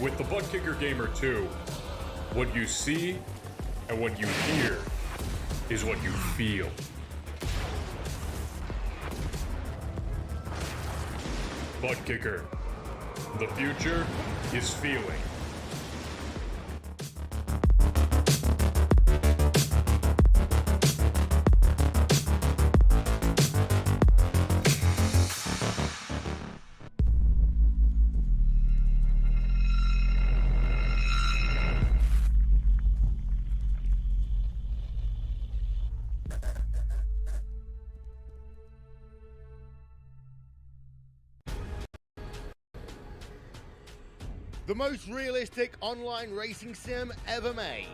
With the Butt Kicker Gamer 2, what you see and what you hear is what you feel. Butt Kicker. The future is feeling. The most realistic online racing sim ever made.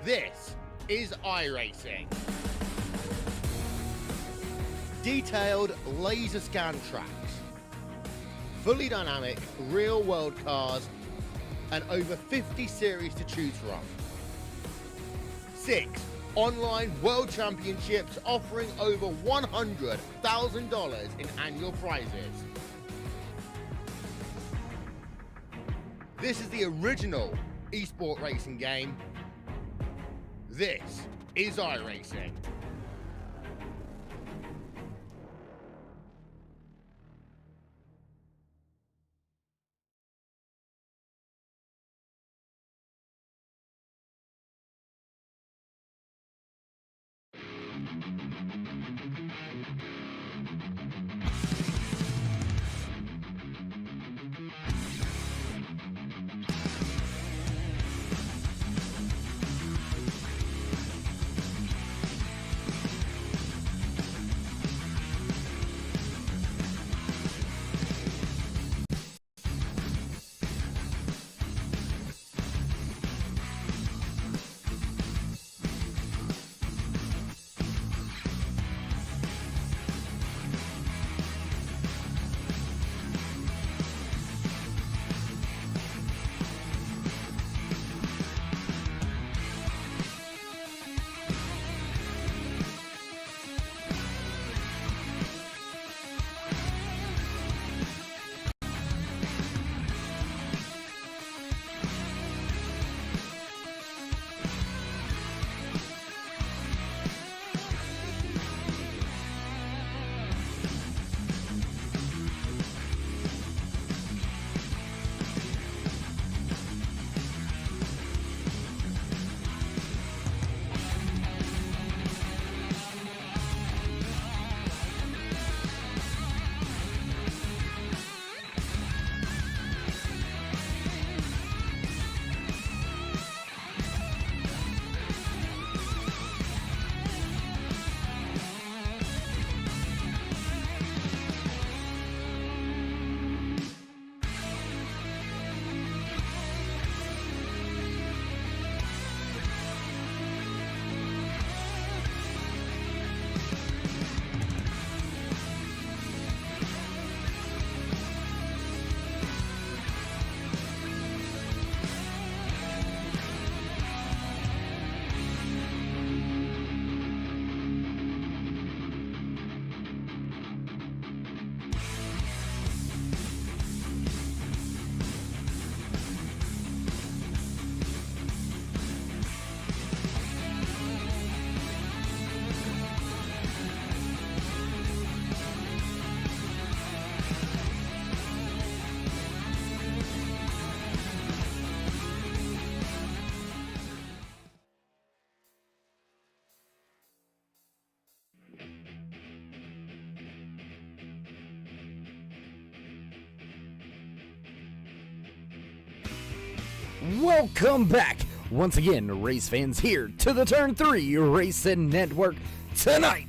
This is iRacing. Detailed laser scan tracks, fully dynamic real world cars, and over 50 series to choose from. 6 online world championships offering over $100,000 in annual prizes. This is the original esport racing game. This is iRacing. Welcome back, once again, race fans, here to the Turn 3 Racing Network. Tonight,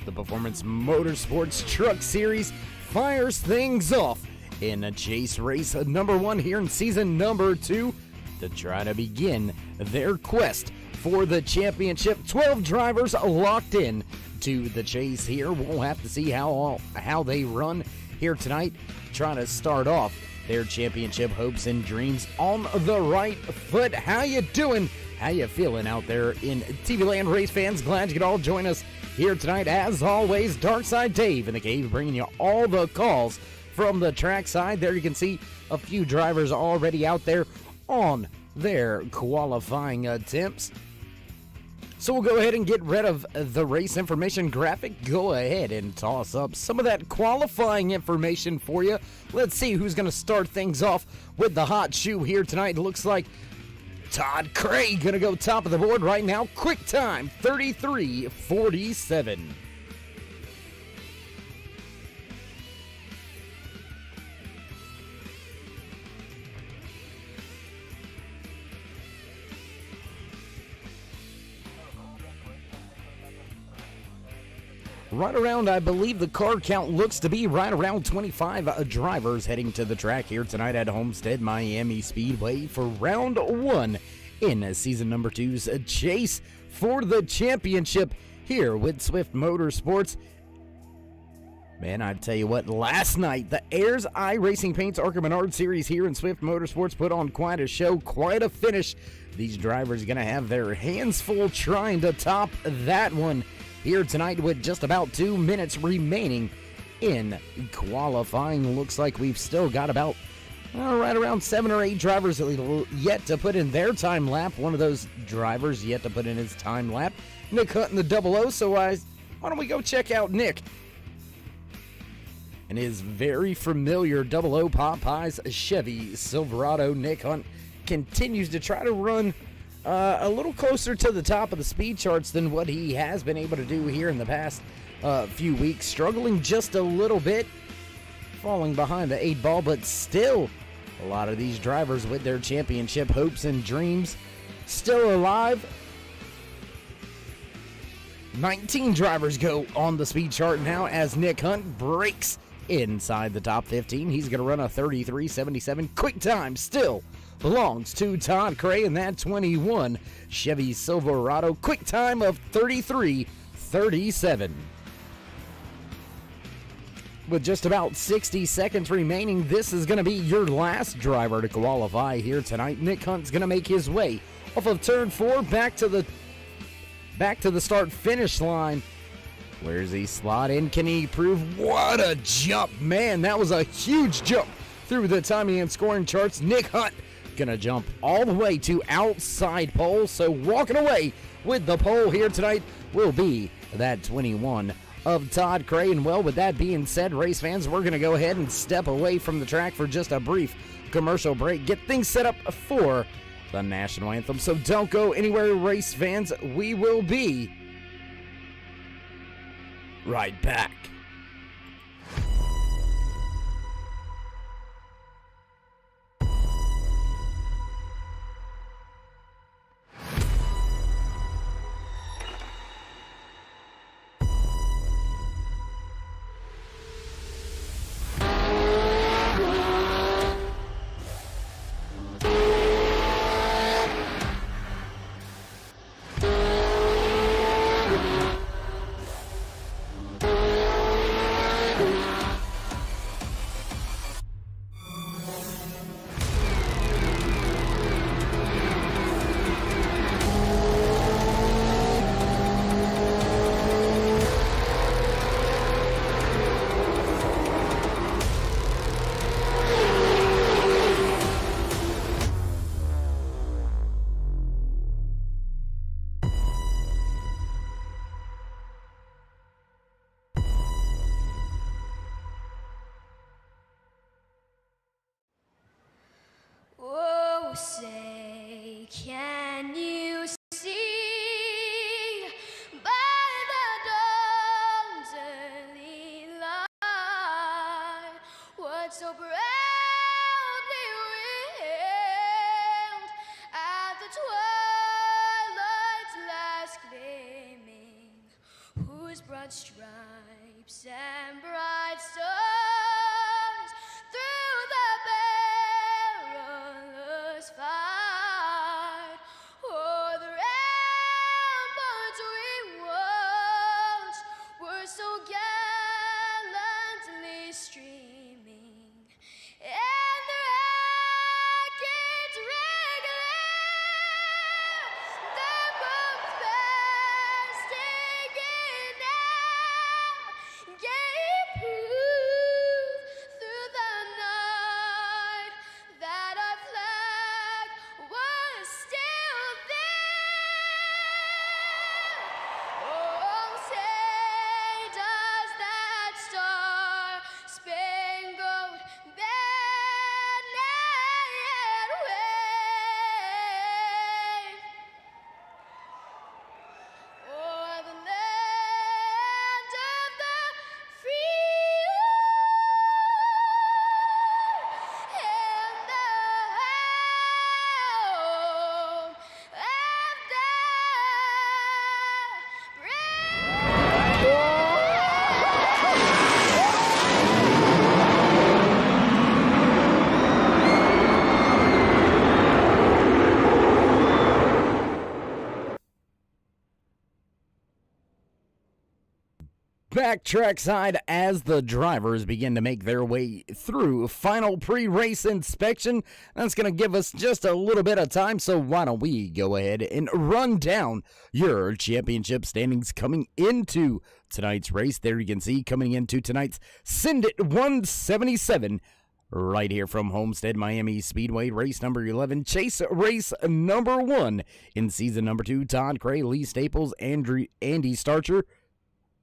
the Performance Motorsports Truck Series fires things off in a chase race number 1 here in season number 2 to try to begin their quest for the championship. 12 drivers locked in to the chase here. We'll have to see how they run here tonight, trying to start off their championship hopes and dreams on the right foot. How you doing? How you feeling out there in TV land, race fans? Glad you could all join us here tonight. As always, Darkside Dave in the cave, bringing you all the calls from the trackside. There you can see a few drivers already out there on their qualifying attempts. So we'll go ahead and get rid of the race information graphic. Go ahead and toss up some of that qualifying information for you. Let's see who's going to start things off with the hot shoe here tonight. It looks like Todd Cray going to go top of the board right now. Quick time, 33:47. Right around, I believe the car count looks to be right around 25 drivers heading to the track here tonight at Homestead Miami Speedway for round 1 in season number 2's chase for the championship here with Swift Motorsports. Man, I tell you what, last night, the Ayers iRacing Paints Arca Menard Series here in Swift Motorsports put on quite a show, quite a finish. These drivers going to have their hands full trying to top that one here tonight with just about 2 minutes remaining in qualifying. Looks like we've still got about right around 7 or 8 drivers yet to put in their time lap. One of those drivers yet to put in his time lap, Nick Hunt in the 00. So why don't we go check out Nick and his very familiar 00 Popeyes Chevy Silverado. Nick Hunt continues to try to run a little closer to the top of the speed charts than what he has been able to do here in the past few weeks. Struggling just a little bit, falling behind the 8 ball, but still a lot of these drivers with their championship hopes and dreams still alive. 19 drivers go on the speed chart now as Nick Hunt breaks inside the top 15. He's going to run a 33:77. Quick time still belongs to Todd Cray in that 21 Chevy Silverado. Quick time of 33:37. With just about 60 seconds remaining, this is going to be your last driver to qualify here tonight. Nick Hunt's going to make his way off of turn 4 back to the start finish line. Where does he slot in? Can he prove what a jump? Man, that was a huge jump through the timing and scoring charts. Nick Hunt gonna jump all the way to outside pole, so walking away with the pole here tonight will be that 21 of Todd Cray. And well, with that being said, race fans, we're gonna go ahead and step away from the track for just a brief commercial break, get things set up for the national anthem. So don't go anywhere, race fans. We will be right back. Oh, say, can you see by the dawn's early light what so proudly wailed at the twilight's last gleaming, whose broad stripes and bright stars through the perilous fight o'er the ramparts we watched were so gallantly streaming, and the rackets regular, the bombs bursting in air gave back trackside as the drivers begin to make their way through final pre-race inspection. That's going to give us just a little bit of time, so why don't we go ahead and run down your championship standings coming into tonight's race. There you can see coming into tonight's Syndit 177 right here from Homestead, Miami Speedway, race number 11, chase race number 1 in season number 2. Todd Cray, Lee Staples, Andy Starcher,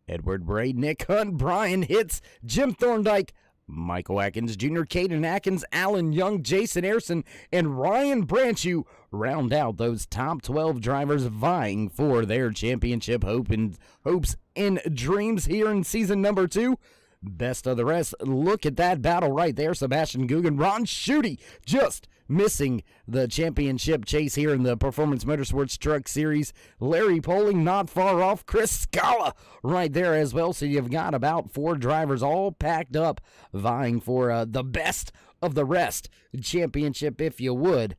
Edward Bray, Nick Hunt, Brian Hitz, Jim Thorndike, Michael Atkins Jr., Caden Atkins, Alan Young, Jason Ayrson, and Ryan Branchew round out those top 12 drivers vying for their championship hopes and dreams here in season number 2. Best of the rest, look at that battle right there. Sebastian Guggen, Ron Schutte just missing the championship chase here in the Performance Motorsports Truck Series. Larry Poling not far off. Chris Scala right there as well. So you've got about 4 drivers all packed up vying for the best of the rest championship, if you would.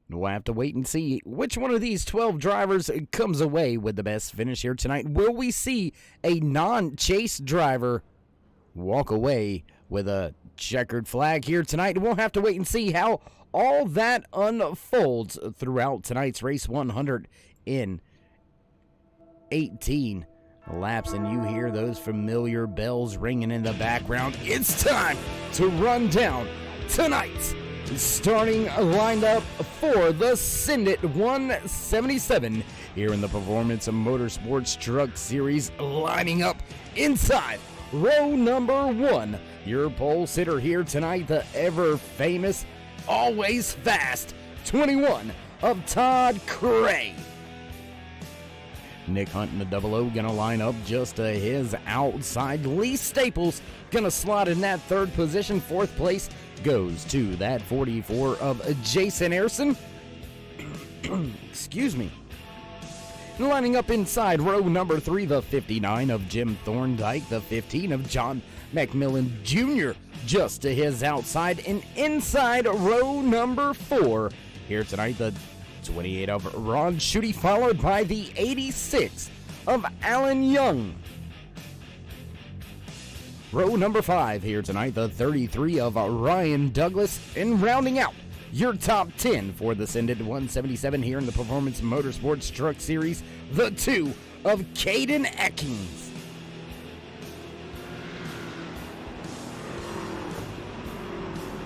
We'll have to wait and see which one of these 12 drivers comes away with the best finish here tonight. Will we see a non-chase driver walk away with a checkered flag here tonight? We'll have to wait and see how all that unfolds throughout tonight's race. 118 laps, and you hear those familiar bells ringing in the background. It's time to run down tonight's starting lined up for the Syndit 177 here in the Performance Motorsports Truck Series. Lining up inside row number 1, your pole sitter here tonight, the ever famous, always fast 21 of Todd Cray. Nick Hunt in the 00 gonna line up just to his outside. Lee Staples gonna slot in that 3rd position. 4th place goes to that 44 of Jason Ayrson. Excuse me. Lining up inside row number 3, the 59 of Jim Thorndike, the 15 of John McMillan Jr. just to his outside, and inside row number 4 here tonight, the 28 of Ron Schutte, followed by the 86 of Alan Young. Row number 5 here tonight, the 33 of Ryan Douglas, and rounding out your top 10 for the Syndit 177 here in the Performance Motorsports Truck Series, the 2 of Caden Atkins.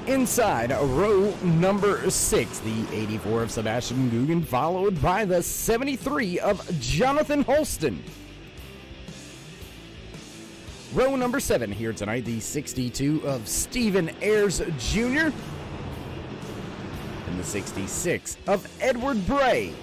Inside row number 6, the 84 of Sebastian Guggen, followed by the 73 of Jonathan Holston. Row number 7 here tonight, the 62 of Stephen Ayers Jr. and the 66 of Edward Bray.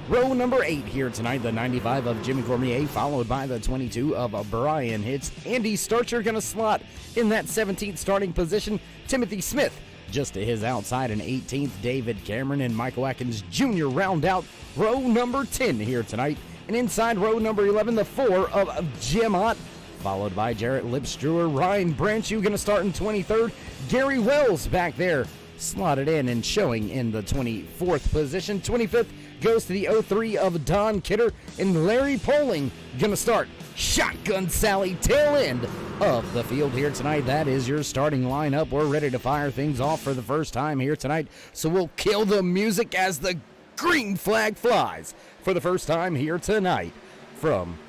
Row number 8 here tonight, the 95 of Jimmy Cormier, followed by the 22 of Brian Hitz. Andy Starcher going to slot in that 17th starting position. Timothy Smith just to his outside, and 18th David Cameron and Michael Atkins Jr. round out row number 10 here tonight. And inside row number 11, the 4 of Jim Ott, followed by Jarrett Lipstruer. Ryan Branchew going to start in 23rd. Gary Wells back there slotted in and showing in the 24th position. 25th goes to the 03 of Don Kidder, and Larry Poling going to start shotgun Sally tail end of the field here tonight. That is your starting lineup. We're ready to fire things off for the first time here tonight, so we'll kill the music as the green flag flies for the first time here tonight from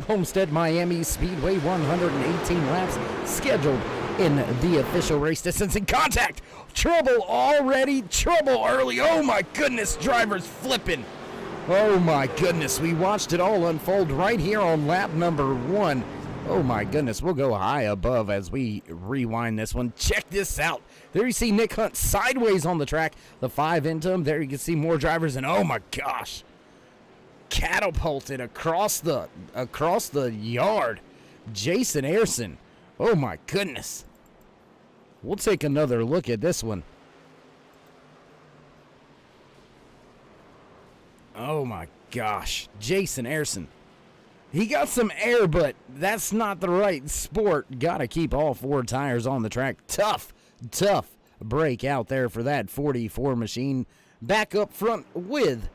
Homestead, Miami Speedway. 118 laps scheduled in the official race distance. And contact! Trouble already! Trouble early! Oh my goodness, drivers flipping! Oh my goodness, we watched it all unfold right here on lap number 1. Oh my goodness, we'll go high above as we rewind this one. Check this out. There you see Nick Hunt sideways on the track. The 5 into him. There you can see more drivers, and oh my gosh, catapulted across the yard. Jason Ayrson. Oh my goodness. We'll take another look at this one. Oh my gosh. Jason Ayrson. He got some air, but that's not the right sport. Got to keep all 4 tires on the track. Tough break out there for that 44 machine. Back up front with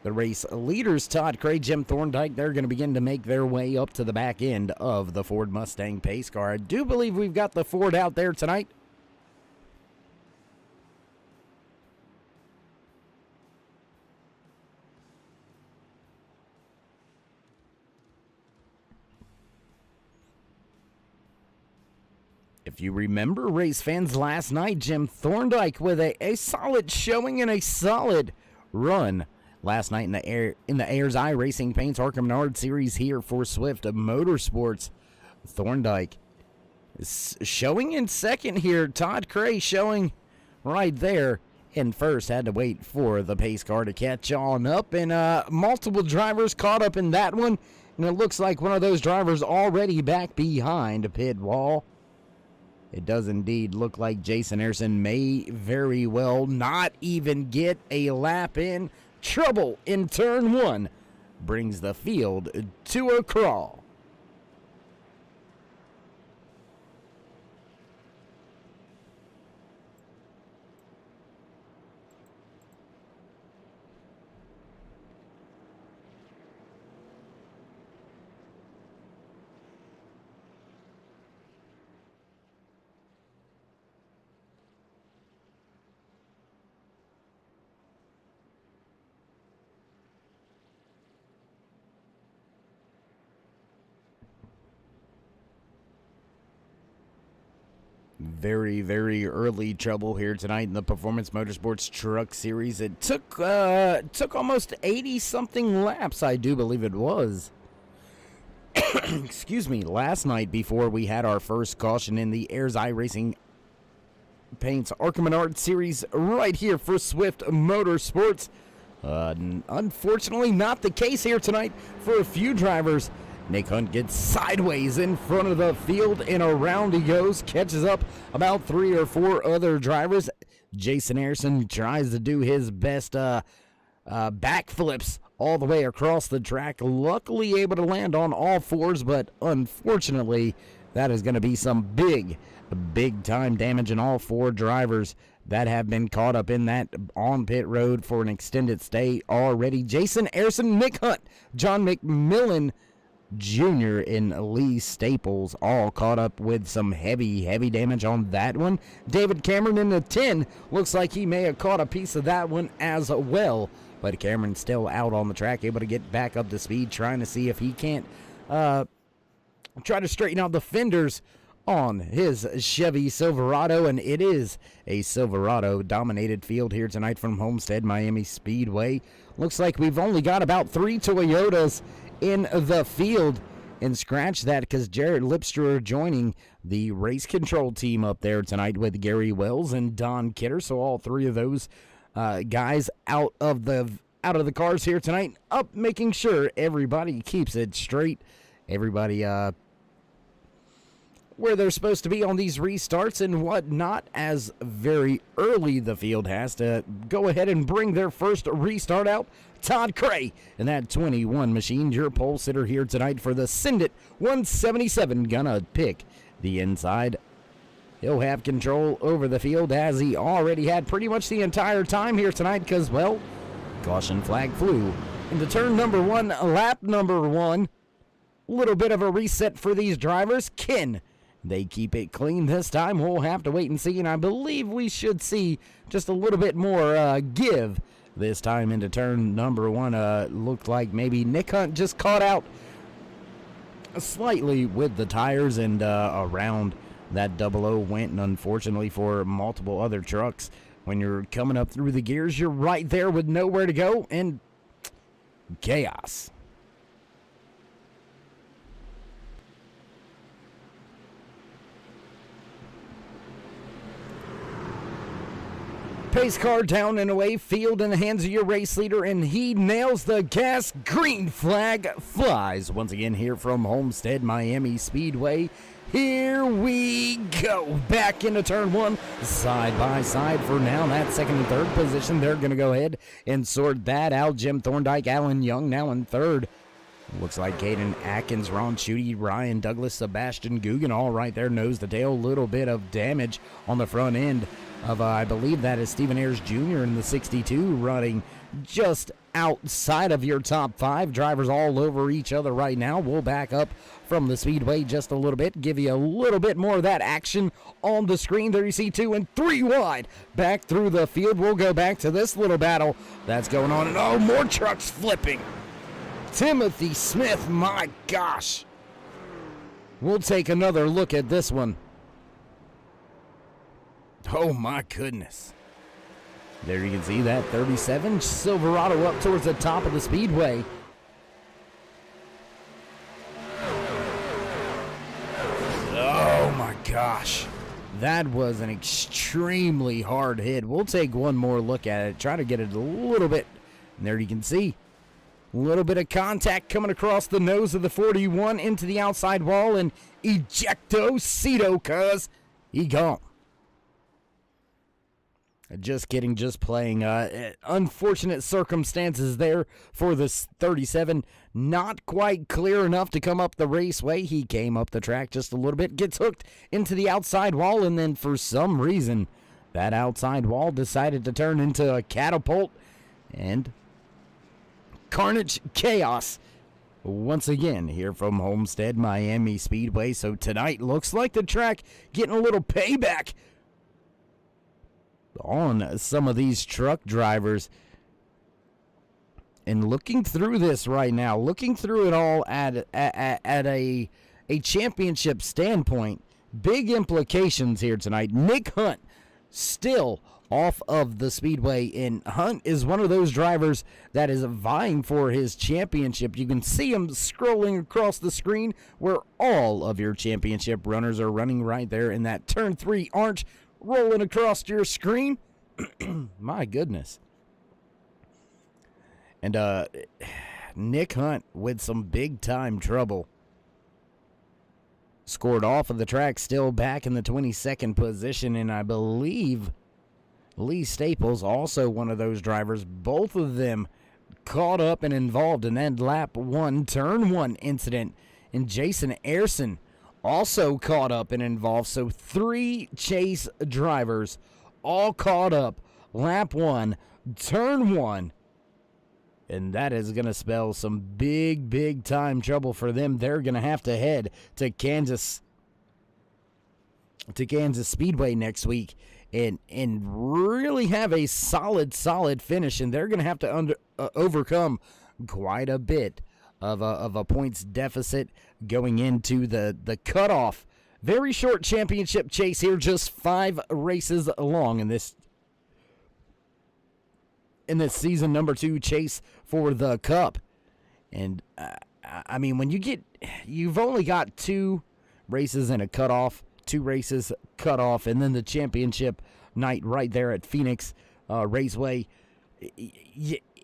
The race leaders, Todd Cray, Jim Thorndike, they're going to begin to make their way up to the back end of the Ford Mustang pace car. I do believe we've got the Ford out there tonight. If you remember, race fans, last night, Jim Thorndike with a solid showing and a solid run last night in the Ayers Eye Racing Paints Arkham Menard Series here for Swift Motorsports. Thorndike is showing in second here. Todd Cray showing right there in first. Had to wait for the pace car to catch on up, and multiple drivers caught up in that one, and it looks like one of those drivers already back behind a pit wall. It does indeed look like Jason Harrison may very well not even get a lap in. Trouble in turn one brings the field to a crawl. Very, very early trouble here tonight in the Performance Motorsports Truck Series. It took almost 80-something laps, I do believe it was. Excuse me, last night before we had our first caution in the Ayers Eye Racing Paints Arkham Menard Series right here for Swift Motorsports. Unfortunately, not the case here tonight for a few drivers. Nick Hunt gets sideways in front of the field, and around he goes, catches up about 3 or 4 other drivers. Jason Harrison tries to do his best backflips all the way across the track, luckily able to land on all fours, but unfortunately, that is going to be some big time damage in all 4 drivers that have been caught up in that on pit road for an extended stay already. Jason Harrison, Nick Hunt, John McMillan Jr. and Lee Staples all caught up with some heavy damage on that one. David Cameron in the 10 looks like he may have caught a piece of that one as well, but Cameron's still out on the track, able to get back up to speed, trying to see if he can't try to straighten out the fenders on his Chevy Silverado, and it is a Silverado dominated field here tonight from Homestead Miami Speedway. Looks like we've only got about 3 Toyotas in the field, and scratch that because Jared Lipster joining the race control team up there tonight with Gary Wells and Don Kidder. So all 3 of those guys out of the cars here tonight, up making sure everybody keeps it straight. Everybody where they're supposed to be on these restarts and whatnot, as very early the field has to go ahead and bring their first restart out. Todd Cray and that 21 machine, your pole sitter here tonight for the Send It 177, gonna pick the inside. He'll have control over the field as he already had pretty much the entire time here tonight because, well, caution flag flew into turn number 1, lap number 1. Little bit of a reset for these drivers. Can they keep it clean this time? We'll have to wait and see, and I believe we should see just a little bit more give this time into turn number 1. Looked like maybe Nick Hunt just caught out slightly with the tires, and around that 00 went, and unfortunately for multiple other trucks, when you're coming up through the gears, you're right there with nowhere to go, and chaos. Pace car down and away, field in the hands of your race leader, and he nails the gas. Green flag flies once again here from Homestead Miami Speedway. Here we go, back into turn 1, side by side for now. That second and third position, they're going to go ahead and sort that out. Jim Thorndike, Alan Young now in third. Looks like Caden Atkins, Ron Chudy, Ryan Douglas, Sebastian Guggen all right there, nose to tail. Little bit of damage on the front end of, I believe that is Stephen Ayers Jr. in the 62, running just outside of your top 5. Drivers all over each other right now. We'll back up from the speedway just a little bit, give you a little bit more of that action on the screen. There you see 2 and 3 wide back through the field. We'll go back to this little battle that's going on, and oh, more trucks flipping. Timothy Smith, my gosh. We'll take another look at this one. Oh my goodness. There you can see that 37 Silverado up towards the top of the speedway. Oh my gosh. That was an extremely hard hit. We'll take one more look at it, try to get it a little bit. And there you can see a little bit of contact coming across the nose of the 41 into the outside wall, and ejecto-cito, cuz he gone. Just kidding, just playing. Unfortunate circumstances there for this 37. Not quite clear enough to come up the raceway. He came up the track just a little bit, gets hooked into the outside wall, and then for some reason, that outside wall decided to turn into a catapult, and carnage, chaos, once again here from Homestead Miami Speedway. So tonight looks like the track getting a little payback on some of these truck drivers. And looking through this right now, looking through it all at a championship standpoint, big implications here tonight. Nick Hunt still off of the speedway, and Hunt is one of those drivers that is vying for his championship. You can see him scrolling across the screen where all of your championship runners are running right there in that turn 3 arch rolling across your screen. My goodness. And Nick Hunt with some big time trouble. Scored off of the track, still back in the 22nd position, and I believe Lee Staples, also one of those drivers, both of them caught up and involved in that lap 1, turn 1 incident. And Jason Ayrson also caught up and involved. So 3 chase drivers all caught up lap 1, turn 1. And that is going to spell some big time trouble for them. They're going to have to head to Kansas Speedway next week and really have a solid finish, and they're going to have to overcome quite a bit of a points deficit going into the cutoff. Very short championship chase here, just 5 races long in this season number 2 chase for the Cup. And I mean, when you've only got 2 races and a cutoff, 2 races cut off, and then the championship night right there at Phoenix Raceway.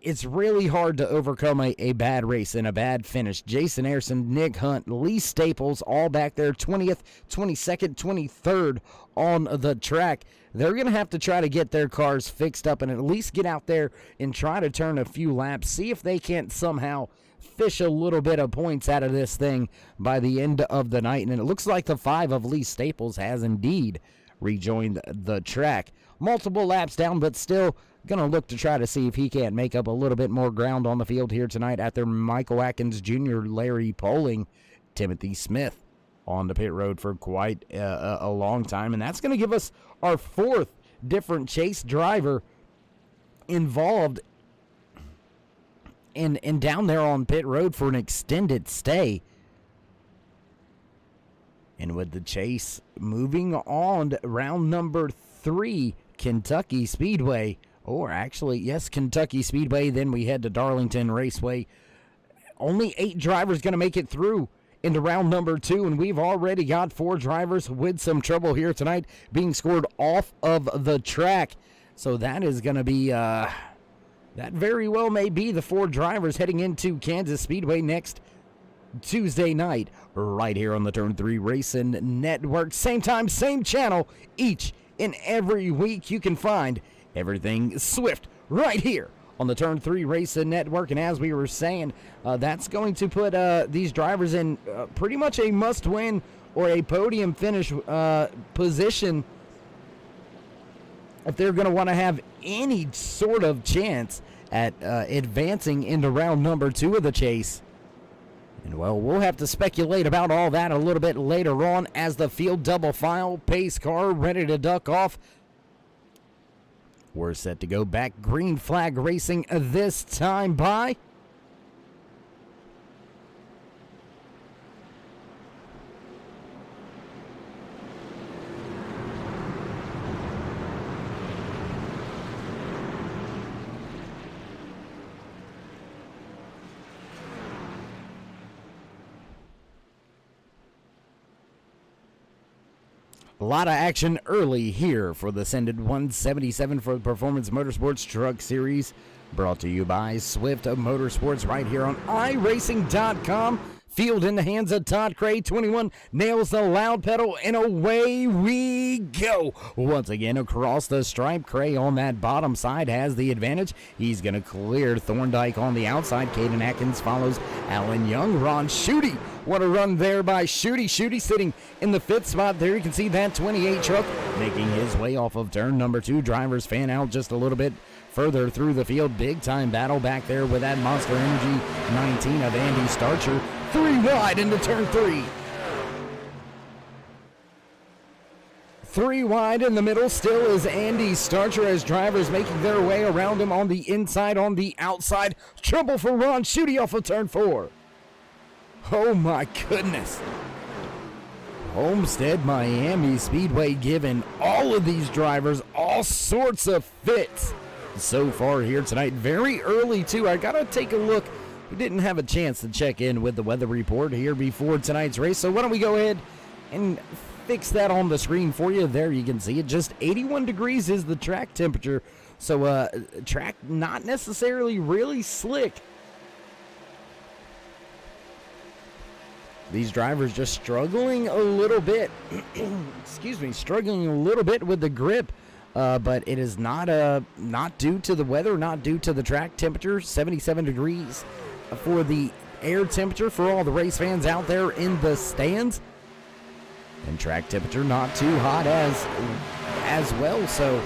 It's really hard to overcome a bad race and a bad finish. Jason Ayrson, Nick Hunt, Lee Staples, all back there, 20th, 22nd, 23rd on the track. They're going to have to try to get their cars fixed up and at least get out there and try to turn a few laps, see if they can't somehow fish a little bit of points out of this thing by the end of the night. And it looks like the 5 of Lee Staples has indeed rejoined the track. Multiple laps down, but still going to look to try to see if he can't make up a little bit more ground on the field here tonight after Michael Atkins Jr., Larry Poling, Timothy Smith on the pit road for quite a long time. And that's going to give us our 4th different chase driver involved and down there on pit road for an extended stay. And with the chase moving on to round number 3, Kentucky Speedway, or actually, yes, Kentucky Speedway, then we head to Darlington Raceway. Only 8 drivers going to make it through into round number 2, and we've already got 4 drivers with some trouble here tonight being scored off of the track. So that is going to be, that very well may be the 4 drivers heading into Kansas Speedway next Tuesday night, right here on the Turn 3 Racing Network. Same time, same channel, each and every week. You can find everything Swift right here on the Turn 3 Racing Network. And as we were saying, that's going to put these drivers in pretty much a must-win or a podium finish position if they're going to want to have any sort of chance at advancing into round number 2 of the chase. And, well, we'll have to speculate about all that a little bit later on as the field double file, pace car ready to duck off. We're set to go back. Green flag racing this time by. A lot of action early here for the Ascended 177 for the Performance Motorsports Truck Series. Brought to you by Swift Motorsports right here on iRacing.com. Field in the hands of Todd Cray. 21 nails the loud pedal, and away we go. Once again across the stripe. Cray on that bottom side has the advantage. He's going to clear Thorndike on the outside. Caden Atkins follows Alan Young. Ron Schutte. What a run there by Schutte. Schutte sitting in the 5th spot there. You can see that 28 truck making his way off of turn number 2. Drivers fan out just a little bit further through the field. Big time battle back there with that Monster Energy 19 of Andy Starcher. 3 wide into turn 3. 3 wide in the middle still is Andy Starcher as drivers making their way around him on the inside, on the outside. Trouble for Ron Schutte off of turn 4. Oh my goodness. Homestead Miami Speedway giving all of these drivers all sorts of fits so far here tonight. Very early too. I gotta take a look. We didn't have a chance to check in with the weather report here before tonight's race, so why don't we go ahead and fix that on the screen for you. There you can see it. Just 81 degrees is the track temperature, so track not necessarily really slick. These drivers just struggling a little bit. Excuse me, struggling a little bit with the grip. But it is not due to the weather, not due to the track temperature. 77 degrees for the air temperature for all the race fans out there in the stands. And track temperature not too hot as well. So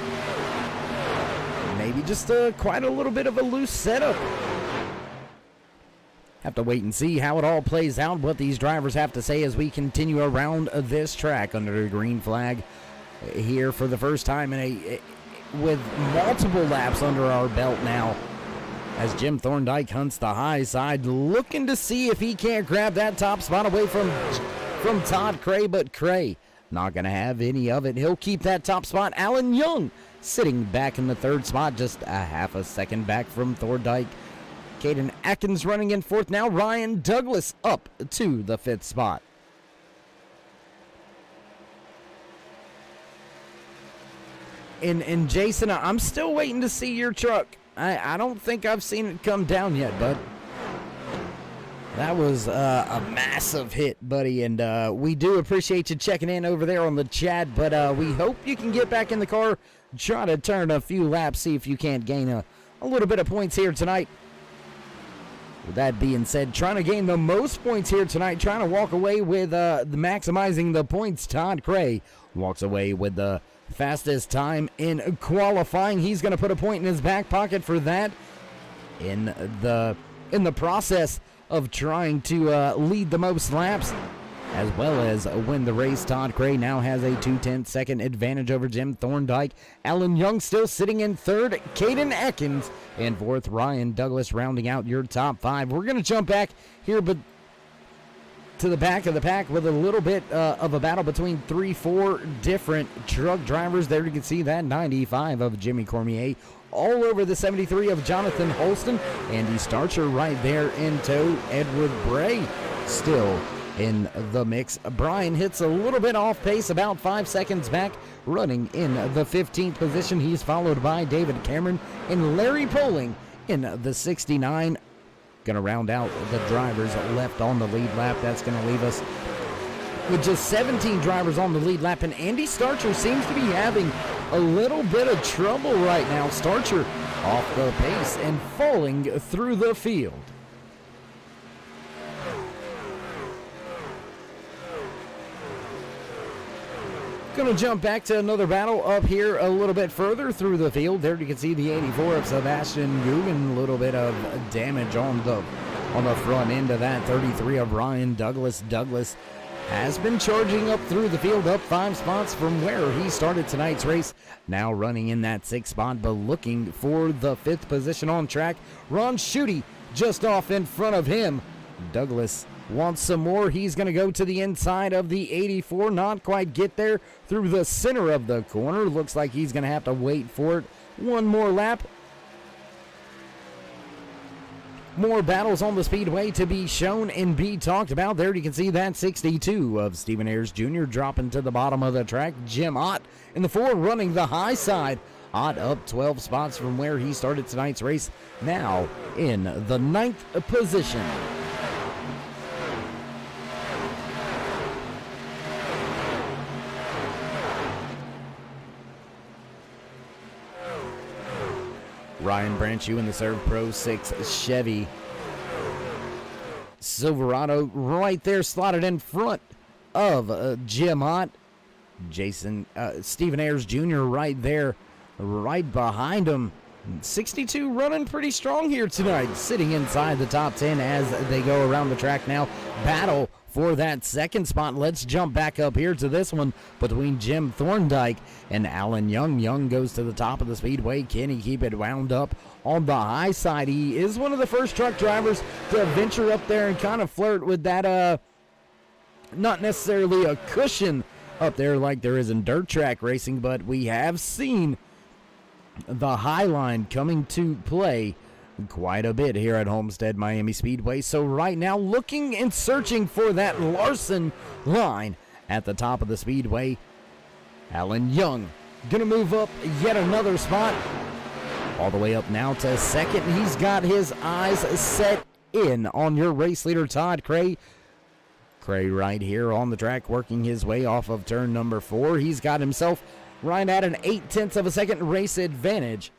maybe just quite a little bit of a loose setup. Have to wait and see how it all plays out, what these drivers have to say as we continue around this track under the green flag here for the first time with multiple laps under our belt now, as Jim Thorndike hunts the high side, looking to see if he can't grab that top spot away from Todd Cray, but Cray not going to have any of it. He'll keep that top spot. Alan Young sitting back in the 3rd spot, just a half a second back from Thorndike. Caden Atkins running in 4th now. Ryan Douglas up to the 5th spot. And Jason, I'm still waiting to see your truck. I don't think I've seen it come down yet, bud. That was a massive hit, buddy, and we do appreciate you checking in over there on the chat, but we hope you can get back in the car, try to turn a few laps, see if you can't gain a little bit of points here tonight. With that being said, trying to gain the most points here tonight, trying to walk away with maximizing the points. Todd Cray walks away with the fastest time in qualifying. He's going to put a point in his back pocket for that. In the process of trying to lead the most laps, as well as win the race, Todd Cray now has a 2/10 second advantage over Jim Thorndike. Alan Young still sitting in 3rd. Caden Atkins in 4th. Ryan Douglas rounding out your top 5. We're going to jump back here, but to the back of the pack with a little bit of a battle between 3-4 different truck drivers. There you can see that 95 of Jimmy Cormier all over the 73 of Jonathan Holston. Andy Starcher right there in tow. Edward Bray still in the mix. Brian hits a little bit off pace, about 5 seconds back, running in the 15th position. He's followed by David Cameron and Larry Poling in the 69. Going to round out the drivers left on the lead lap. That's going to leave us with just 17 drivers on the lead lap, and Andy Starcher seems to be having a little bit of trouble right now. Starcher off the pace and falling through the field. Gonna jump back to another battle up here a little bit further through the field. There you can see the 84 of Sebastian Guggen. A little bit of damage on the front end of that 33 of Ryan Douglas. Douglas has been charging up through the field, up 5 spots from where he started tonight's race. Now running in that 6th spot, but looking for the 5th position on track. Ron Schutte just off in front of him. Douglas wants some more. He's going to go to the inside of the 84. Not quite get there through the center of the corner. Looks like he's going to have to wait for it. One more lap. More battles on the speedway to be shown and be talked about. There you can see that 62 of Stephen Ayers Jr. dropping to the bottom of the track. Jim Ott in the 4 running the high side. Ott up 12 spots from where he started tonight's race. Now in the 9th position. Ryan Branchew in the Serve Pro 6 Chevy Silverado right there slotted in front of Jim Ott. Stephen Ayers Jr. right there, right behind him. 62 running pretty strong here tonight, sitting inside the top 10 as they go around the track now. Battle for that 2nd spot. Let's jump back up here to this one between Jim Thorndike and Alan Young. Young goes to the top of the speedway. Can he keep it wound up on the high side? He is one of the first truck drivers to venture up there and kind of flirt with that, not necessarily a cushion up there like there is in dirt track racing, but we have seen the high line coming to play quite a bit here at Homestead Miami Speedway. So right now looking and searching for that Larson line at the top of the speedway. Alan Young gonna move up yet another spot, all the way up now to 2nd. He's got his eyes set in on your race leader Todd Cray. Cray right here on the track working his way off of turn number 4. He's got himself right at an 0.8 of a second race advantage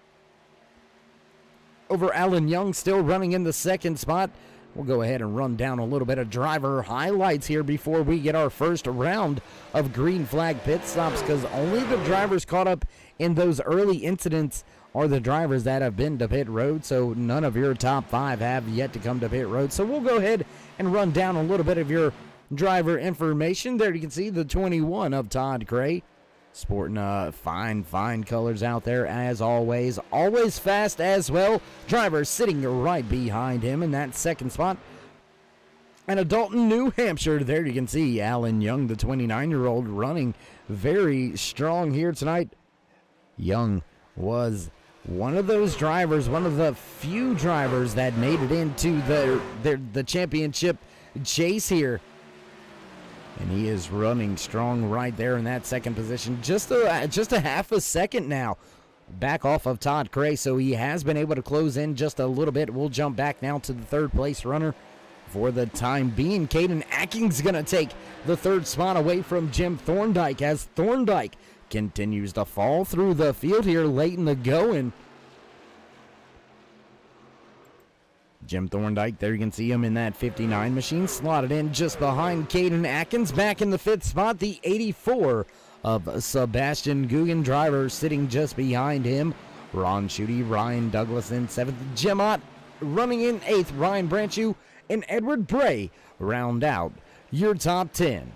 over Alan Young, still running in the 2nd spot. We'll go ahead and run down a little bit of driver highlights here before we get our first round of green flag pit stops, because only the drivers caught up in those early incidents are the drivers that have been to pit road, so none of your top 5 have yet to come to pit road. So we'll go ahead and run down a little bit of your driver information. There you can see the 21 of Todd Cray, sporting fine colors out there as always. Always fast as well. Driver sitting right behind him in that 2nd spot. And a Dalton, New Hampshire. There you can see Alan Young, the 29-year-old, running very strong here tonight. Young was one of those drivers, one of the few drivers that made it into the championship chase here. And he is running strong right there in that 2nd position. Just a half a second now back off of Todd Cray, so he has been able to close in just a little bit. We'll jump back now to the 3rd place runner for the time being. Caden Atkins going to take the 3rd spot away from Jim Thorndike as Thorndike continues to fall through the field here late in the going. Jim Thorndike, there you can see him in that 59 machine, slotted in just behind Caden Atkins. Back in the 5th spot, the 84 of Sebastian Guggen, driver sitting just behind him. Ron Schutte, Ryan Douglas in 7th. Jim Ott running in 8th. Ryan Branchew and Edward Bray round out your top 10.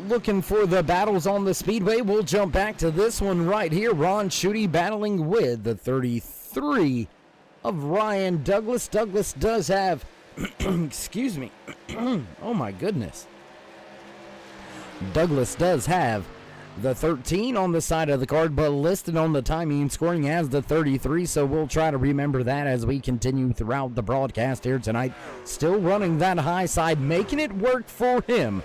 Looking for the battles on the speedway. We'll jump back to this one right here. Ron Schutte battling with the 33 of Ryan Douglas. Douglas does have, excuse me, oh my goodness. Douglas does have the 13 on the side of the card, but listed on the timing and scoring as the 33, so we'll try to remember that as we continue throughout the broadcast here tonight. Still running that high side, making it work for him.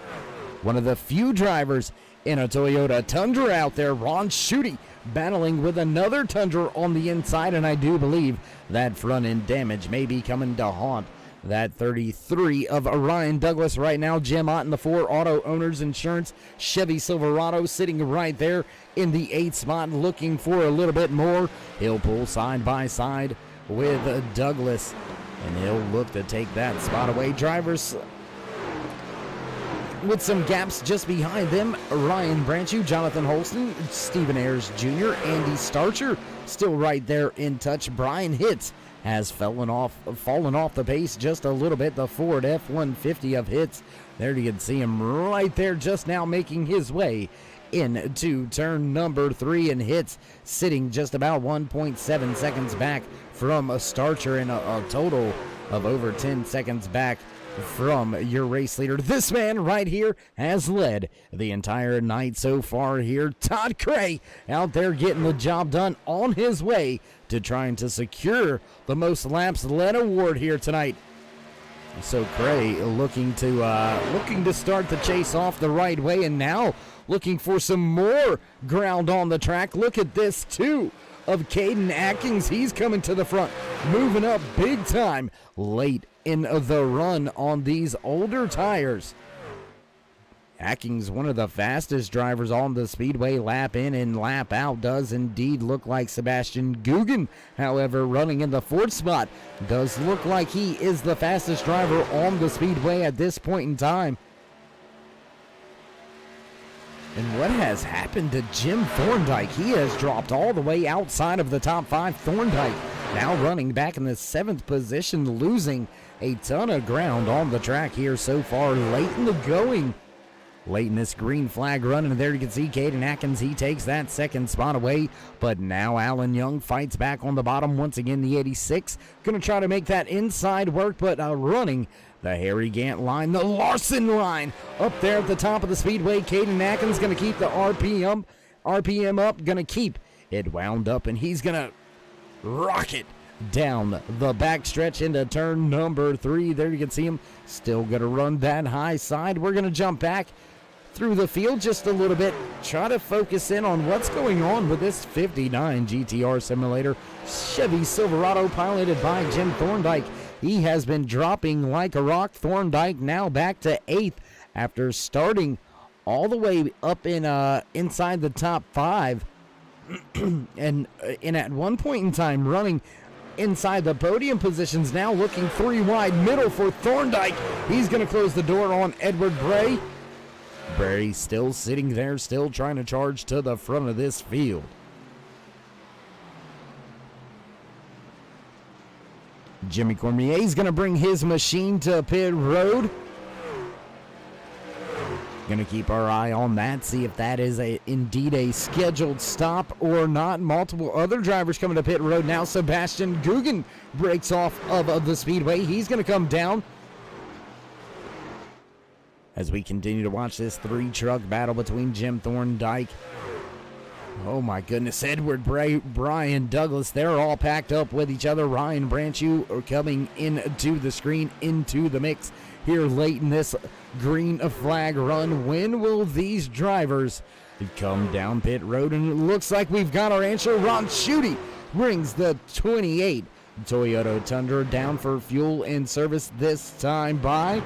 One of the few drivers in a Toyota Tundra out there. Ron Schutte battling with another Tundra on the inside, and I do believe that front end damage may be coming to haunt that 33 of Ryan Douglas right now. Jim Ott in the 4, Auto Owners Insurance Chevy Silverado sitting right there in the 8th spot, looking for a little bit more. He'll pull side by side with Douglas, and he'll look to take that spot away. Drivers with some gaps just behind them: Ryan Branchew, Jonathan Holston, Stephen Ayers Jr., Andy Starcher still right there in touch. Brian Hitz has fallen off the pace just a little bit. The Ford F-150 of Hitz, there you can see him right there just now making his way into turn number 3, and Hitz sitting just about 1.7 seconds back from a Starcher, and a total of over 10 seconds back from your race leader. This man right here has led the entire night so far here. Todd Cray out there getting the job done on his way to trying to secure the most laps led award here tonight. So Cray looking to start the chase off the right way, and now looking for some more ground on the track. Look at this too of Caden Atkins. He's coming to the front, moving up big time late in the run on these older tires. Atkins, one of the fastest drivers on the speedway, lap in and lap out, does indeed look like Sebastian Guggen. However, running in the 4th spot, does look like he is the fastest driver on the speedway at this point in time. And what has happened to Jim Thorndike? He has dropped all the way outside of the top 5. Thorndike now running back in the 7th position, losing a ton of ground on the track here so far late in the going. Late in this green flag run, and there you can see Caden Atkins. He takes that 2nd spot away, but now Alan Young fights back on the bottom once again. The 86 going to try to make that inside work, but running the Harry Gant line, the Larson line up there at the top of the speedway. Caden Atkins going to keep the RPM up, going to keep it wound up, and he's going to rocket down the backstretch into turn number 3. There you can see him still going to run that high side. We're going to jump back through the field just a little bit, try to focus in on what's going on with this 59 GTR Simulator Chevy Silverado piloted by Jim Thorndike. He has been dropping like a rock. Thorndike now back to 8th after starting all the way up in inside the top 5 and at one point in time running inside the podium positions. Now looking 3 wide middle for Thorndike. He's going to close the door on Edward Bray. Bray still sitting there, still trying to charge to the front of this field. Jimmy Cormier is going to bring his machine to pit road. Going to keep our eye on that, see if that is indeed a scheduled stop or not. Multiple other drivers coming to pit road now. Sebastian Guggen breaks off of the speedway. He's going to come down as we continue to watch this 3-truck battle between Jim Thorndike. Oh my goodness, Edward Bray, Brian Douglas, they're all packed up with each other. Ryan Branchew are coming into the screen, into the mix here late in this green flag run. When will these drivers come down pit road? And it looks like we've got our answer. Ron Schutte brings the 28 Toyota Tundra down for fuel and service this time by.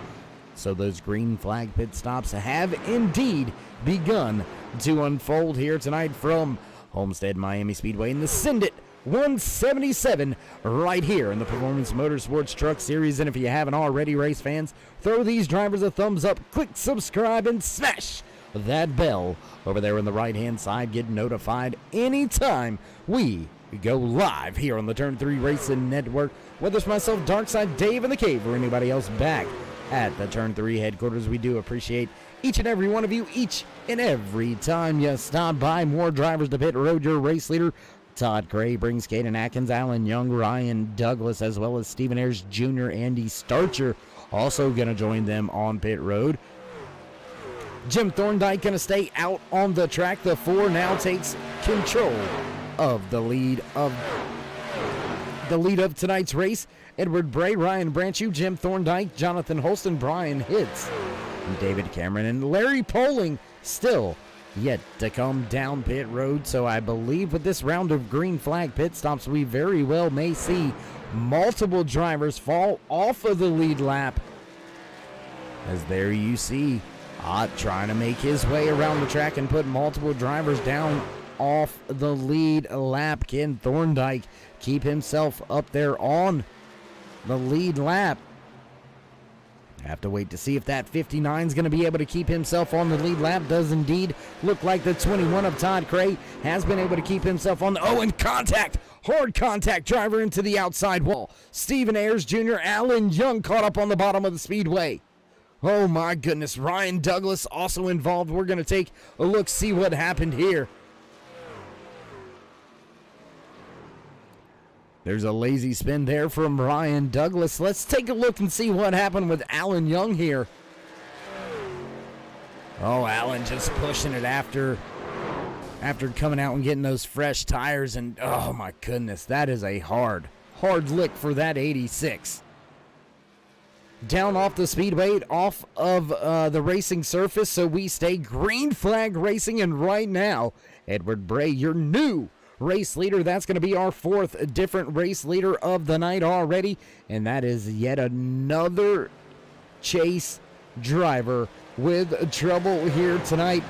So those green flag pit stops have indeed begun to unfold here tonight from Homestead Miami Speedway in the Send-It 177 right here in the Performance Motorsports Truck Series. And if you haven't already, race fans, throw these drivers a thumbs up, click subscribe, and smash that bell over there on the right-hand side. Get notified anytime we go live here on the Turn 3 Racing Network. Whether it's myself, Darkside Dave in the Cave, or anybody else back at the Turn 3 headquarters, we do appreciate each and every one of you, each and every time you stop by. More drivers to pit road. Your race leader, Todd Cray, brings Caden Atkins, Alan Young, Ryan Douglas, as well as Stephen Ayers Jr., Andy Starcher, also going to join them on pit road. Jim Thorndike going to stay out on the track. The 4 now takes control of the lead of tonight's race. Edward Bray, Ryan Branchew, Jim Thorndike, Jonathan Holston, Brian Hitz, David Cameron, and Larry Poling still yet to come down pit road. So I believe with this round of green flag pit stops, we very well may see multiple drivers fall off of the lead lap. As there you see Ott trying to make his way around the track and put multiple drivers down off the lead lap. Ken Thorndike keep himself up there on the lead lap. Have to wait to see if that 59 is going to be able to keep himself on the lead lap. Does indeed look like the 21 of Todd Cray has been able to keep himself on the... Oh, and contact! Hard contact, driver into the outside wall. Stephen Ayers Jr., Alan Young caught up on the bottom of the speedway. Oh my goodness, Ryan Douglas also involved. We're going to take a look, see what happened here. There's a lazy spin there from Ryan Douglas. Let's take a look and see what happened with Alan Young here. Oh, Alan just pushing it after coming out and getting those fresh tires. And oh my goodness, that is a hard lick for that 86. Down off the speedway, off of the racing surface, so we stay green flag racing. And right now, Edward Bray, your new race leader. That's going to be our fourth different race leader of the night already, and that is yet another chase driver with trouble here tonight.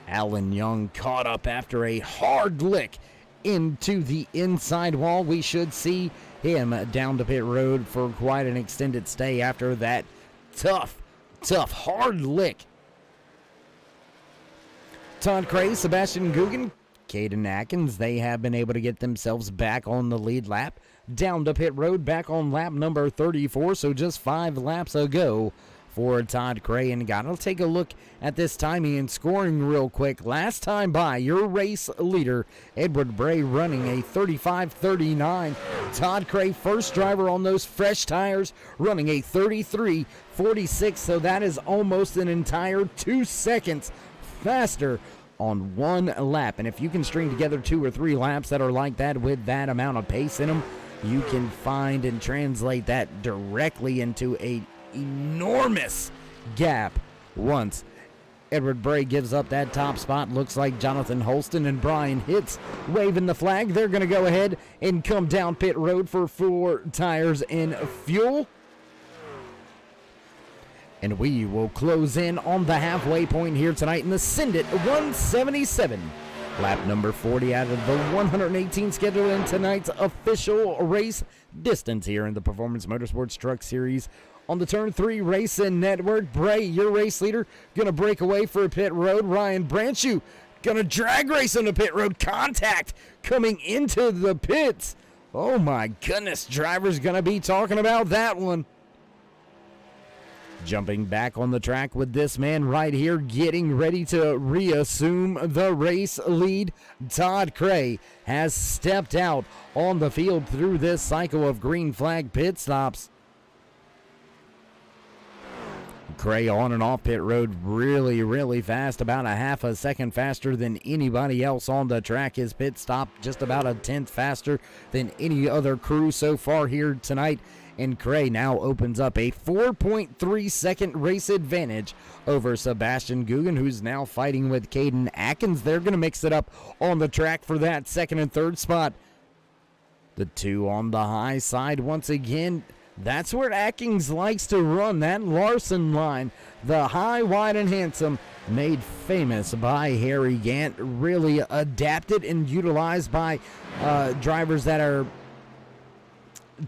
Alan Young caught up after a hard lick into the inside wall. We should see him down to pit road for quite an extended stay after that tough hard lick. Todd Cray, Sebastian Guggen, Caden Atkins, they have been able to get themselves back on the lead lap, down to pit road, back on lap number 34, so just 5 laps ago for Todd Cray. And gotta take a look at this timing and scoring real quick. Last time by, your race leader, Edward Bray, running a 35:39. Todd Cray, first driver on those fresh tires, running a 33:46, so that is almost an entire 2 seconds faster on one lap. And if you can string together 2 or 3 laps that are like that with that amount of pace in them, you can find and translate that directly into a enormous gap. Once Edward Bray gives up that top spot, looks like Jonathan Holston and Brian Hitz waving the flag. They're going to go ahead and come down pit road for 4 tires and fuel. And we will close in on the halfway point here tonight in the Send It 177. Lap number 40 out of the 118 scheduled in tonight's official race distance here in the Performance Motorsports Truck Series on the Turn 3 Racing Network. Bray, your race leader, going to break away for pit road. Ryan Branchew going to drag race on the pit road. Contact coming into the pits. Oh my goodness, driver's going to be talking about that one. Jumping back on the track with this man right here, getting ready to reassume the race lead. Todd Cray has stepped out on the field through this cycle of green flag pit stops. Cray on and off pit road really fast, about a half a second faster than anybody else on the track. His pit stop just about a 10th faster than any other crew so far here tonight. And Cray now opens up a 4.3 second race advantage over Sebastian Guggen, who's now fighting with Caden Atkins. They're going to mix it up on the track for that second and third spot. The 2 on the high side once again. That's where Atkins likes to run, that Larson line. The high, wide, and handsome, made famous by Harry Gant. Really adapted and utilized by drivers that are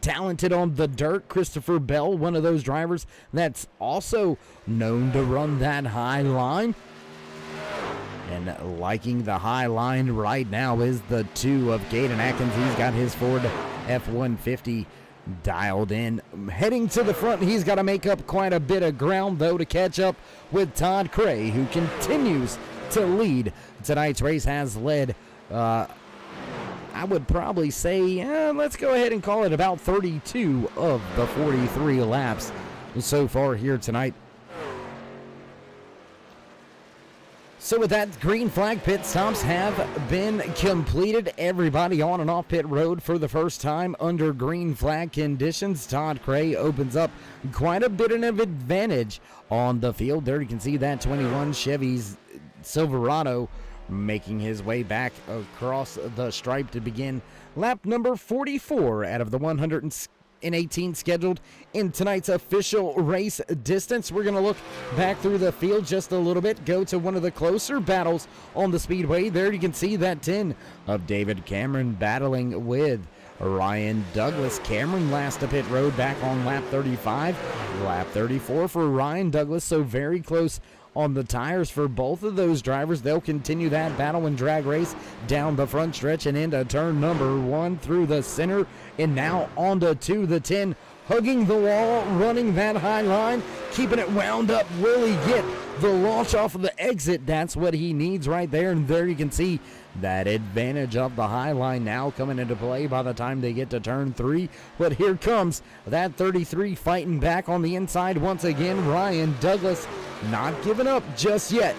talented on the dirt. Christopher Bell, one of those drivers that's also known to run that high line. And liking the high line right now is the 2 of Caden Atkins. He's got his Ford F-150 dialed in. Heading to the front, he's got to make up quite a bit of ground, though, to catch up with Todd Cray, who continues to lead. Tonight's race has led, I would probably say, let's go ahead and call it about 32 of the 43 laps so far here tonight. So with that, green flag pit stops have been completed. Everybody on and off pit road for the first time under green flag conditions. Todd Cray opens up quite a bit of an advantage on the field. There you can see that 21 Chevy's Silverado making his way back across the stripe to begin lap number 44 out of the 118 scheduled in tonight's official race distance. We're going to look back through the field just a little bit, go to one of the closer battles on the speedway. There you can see that 10 of David Cameron battling with Ryan Douglas. Cameron last to pit road back on lap 35, lap 34 for Ryan Douglas, so very close on the tires for both of those drivers. They'll continue that battle and drag race down the front stretch and into turn number 1 through the center, and now onto the 10, hugging the wall, running that high line, keeping it wound up. Will he get the launch off of the exit? That's what he needs right there, and there you can see that advantage of the high line now coming into play by the time they get to turn 3. But here comes that 33 fighting back on the inside once again. Ryan Douglas not giving up just yet.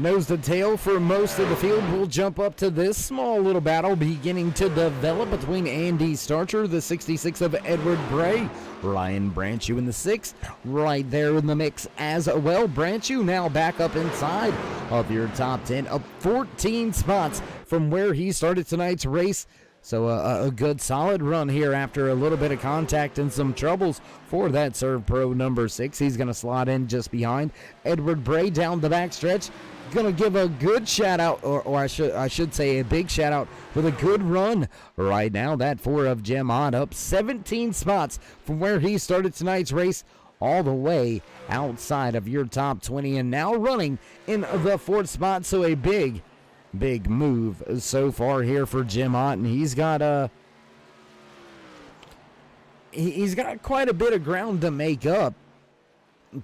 Nose to tail for most of the field. We'll jump up to this small little battle beginning to develop between Andy Starcher, the 66 of Edward Bray, Ryan Branchew in the 6, right there in the mix as well. Branchew now back up inside of your top 10, up 14 spots from where he started tonight's race. So a good solid run here after a little bit of contact and some troubles for that Serve Pro number 6. He's going to slot in just behind Edward Bray down the backstretch. Going to give a good shout out, or I should say a big shout out with a good run right now. That 4 of Jim Ott up 17 spots from where he started tonight's race, all the way outside of your top 20, and now running in the 4th spot. So a big move so far here for Jim Ott, and he's got quite a bit of ground to make up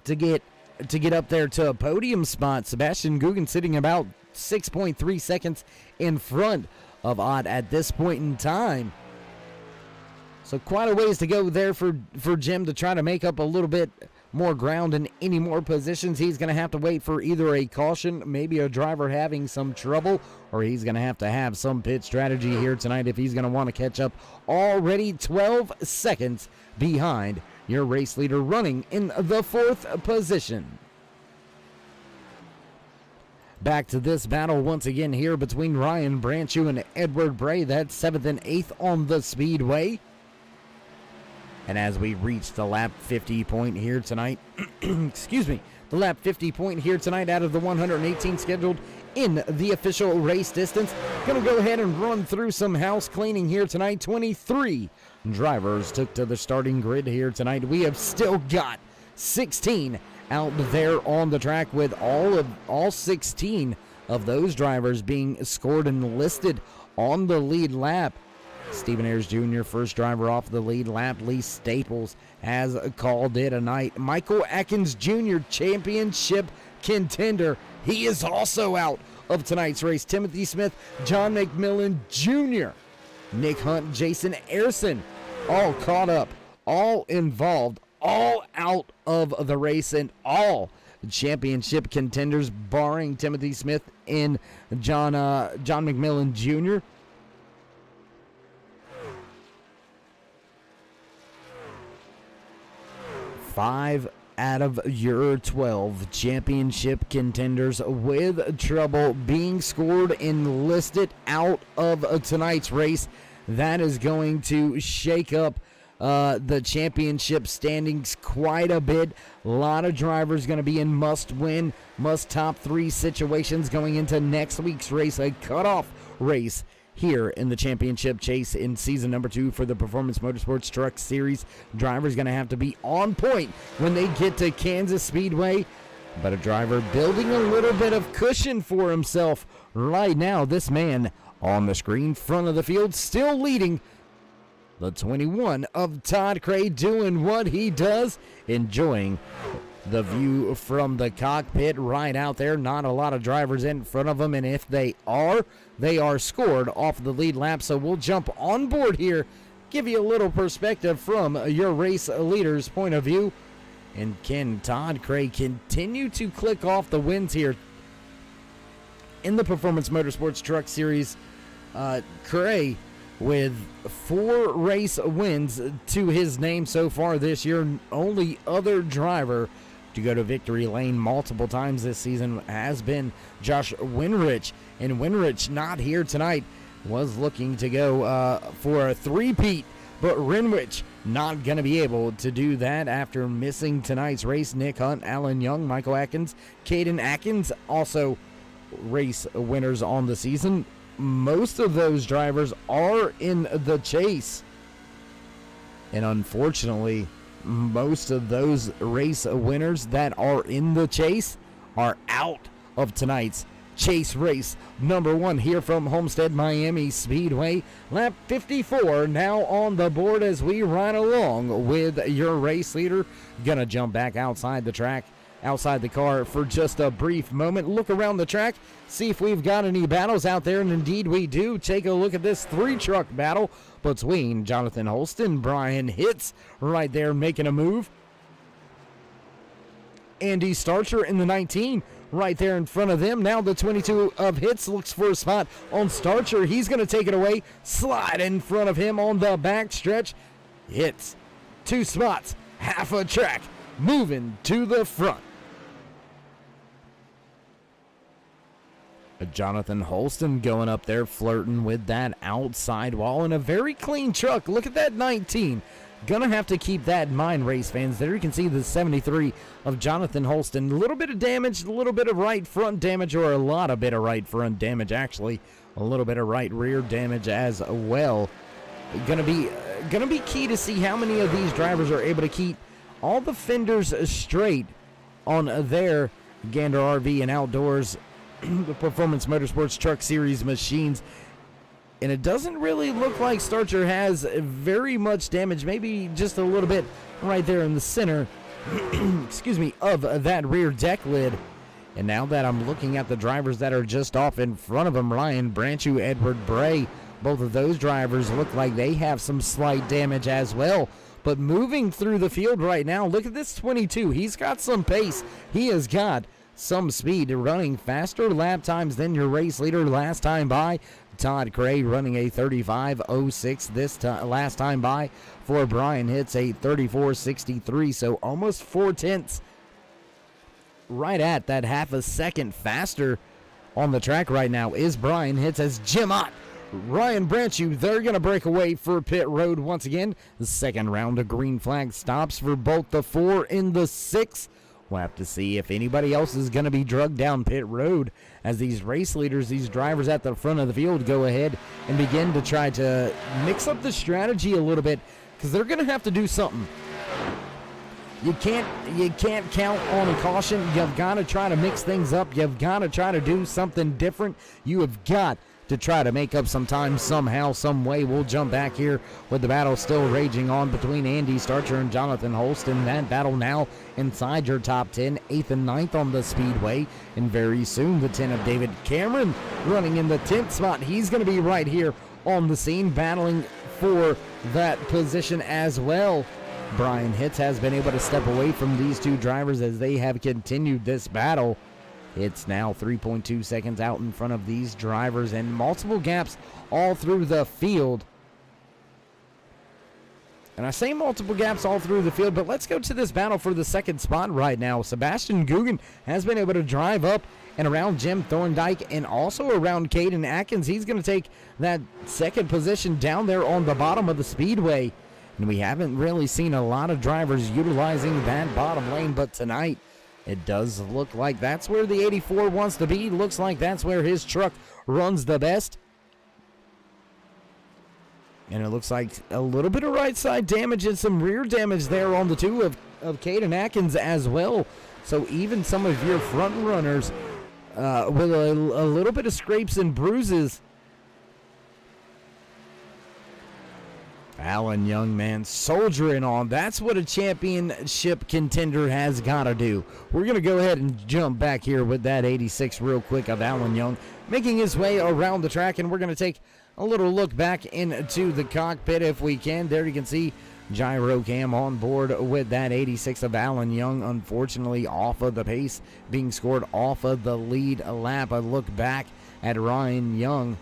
to get up there to a podium spot. Sebastian Guggen sitting about 6.3 seconds in front of Ott at this point in time. So quite a ways to go there for Jim to try to make up a little bit more ground in any more positions. He's going to have to wait for either a caution, maybe a driver having some trouble, or he's going to have some pit strategy here tonight if he's going to want to catch up. Already 12 seconds behind your race leader, running in the 4th position. Back to this battle once again here between Ryan Branchew and Edward Bray. That's 7th and 8th on the speedway. And as we reach the lap 50 point here tonight, the lap 50 point here tonight out of the 118 scheduled in the official race distance. Gonna go ahead and run through some house cleaning here tonight. 23 drivers took to the starting grid here tonight. We have still got 16 out there on the track, with all 16 of those drivers being scored and listed on the lead lap. Stephen Ayers Jr., first driver off the lead lap. Lee Staples has called it a night. Michael Atkins Jr., championship contender, he is also out of tonight's race. Timothy Smith, John McMillan Jr., Nick Hunt, Jason Ayrson, all caught up, all involved, all out of the race, and all championship contenders, barring Timothy Smith and John McMillan Jr. 5 out of your 12 championship contenders with trouble being scored and listed out of tonight's race. That is going to shake up the championship standings quite a bit. A lot of drivers going to be in must-win, must-top 3 situations going into next week's race, a cutoff race here in the championship chase in season number 2 for the Performance Motorsports Truck Series. Drivers going to have to be on point when they get to Kansas Speedway, but a driver building a little bit of cushion for himself right now. This man on the screen, front of the field, still leading. The 21 of Todd Cray doing what he does, enjoying the view from the cockpit right out there. Not a lot of drivers in front of them, and if they are scored off the lead lap. So we'll jump on board here, give you a little perspective from your race leader's point of view. And can Todd Cray continue to click off the wins here in the Performance Motorsports Truck Series? Cray with 4 race wins to his name so far this year. Only other driver to go to victory lane multiple times this season has been Josh Winrich. And Winrich not here tonight, was looking to go for a three-peat, but Winrich not going to be able to do that after missing tonight's race. Nick Hunt, Alan Young, Michael Atkins, Caden Atkins, also race winners on the season. Most of those drivers are in the chase. And unfortunately, most of those race winners that are in the chase are out of tonight's chase race number 1 here from Homestead Miami Speedway. Lap 54 now on the board as we ride along with your race leader. Gonna jump back outside the track, outside the car for just a brief moment. Look around the track, see if we've got any battles out there, and indeed we do. Take a look at this 3-truck battle between Jonathan Holston, Brian Hitz right there making a move. Andy Starcher in the 19 right there in front of them. Now the 22 of Hitz looks for a spot on Starcher. He's going to take it away, slide in front of him on the back stretch. Hitz 2 spots, half a track, moving to the front. Jonathan Holston going up there flirting with that outside wall in a very clean truck. Look at that 19. Gonna have to keep that in mind, race fans. There you can see the 73 of Jonathan Holston. A little bit of damage, a little bit of right front damage, or a lot of bit of right front damage, actually. A little bit of right rear damage as well. Gonna be key to see how many of these drivers are able to keep all the fenders straight on their Gander RV and Outdoors the Performance Motorsports Truck Series machines. And it doesn't really look like Starcher has very much damage, maybe just a little bit right there in the center excuse me, of that rear deck lid. And now that I'm looking at the drivers that are just off in front of him, Ryan Branchew, Edward Bray, both of those drivers look like they have some slight damage as well. But moving through the field right now, look at this 22. He's got some pace. He has got some speed, running faster lap times than your race leader last time by. Todd Cray running a 35.06 this last time by. For Brian Hitz, a 34.63, so almost 4/10 right at that half a second faster on the track right now is Brian Hitz as Jim Ott, Ryan Branchew, they're going to break away for pit road once again. The second round of green flag stops for both the 4 and the 6. We'll have to see if anybody else is going to be drugged down pit road as these race leaders, these drivers at the front of the field, go ahead and begin to try to mix up the strategy a little bit, because they're going to have to do something. You can't count on a caution. You've got to try to mix things up. You've got to try to do something different. You have got to try to make up some time somehow, some way. We'll jump back here with the battle still raging on between Andy Starcher and Jonathan Holston. That battle now inside your top 10, 8th and 9th on the speedway. And very soon, the 10 of David Cameron running in the 10th spot. He's going to be right here on the scene, battling for that position as well. Brian Hitz has been able to step away from these two drivers as they have continued this battle. It's now 3.2 seconds out in front of these drivers and multiple gaps all through the field. And I say multiple gaps all through the field, but let's go to this battle for the second spot right now. Sebastian Guggen has been able to drive up and around Jim Thorndike and also around Caden Atkins. He's going to take that second position down there on the bottom of the speedway. And we haven't really seen a lot of drivers utilizing that bottom lane, but tonight it does look like that's where the 84 wants to be. Looks like that's where his truck runs the best. And it looks like a little bit of right side damage and some rear damage there on the two of Caden Atkins as well. So even some of your front runners with a little bit of scrapes and bruises. Alan Young, man, soldiering on. That's what a championship contender has got to do. We're going to go ahead and jump back here with that 86 real quick of Alan Young making his way around the track, and we're going to take a little look back into the cockpit if we can. There you can see Gyro Cam on board with that 86 of Alan Young, unfortunately off of the pace, being scored off of the lead lap. A look back at Alan Young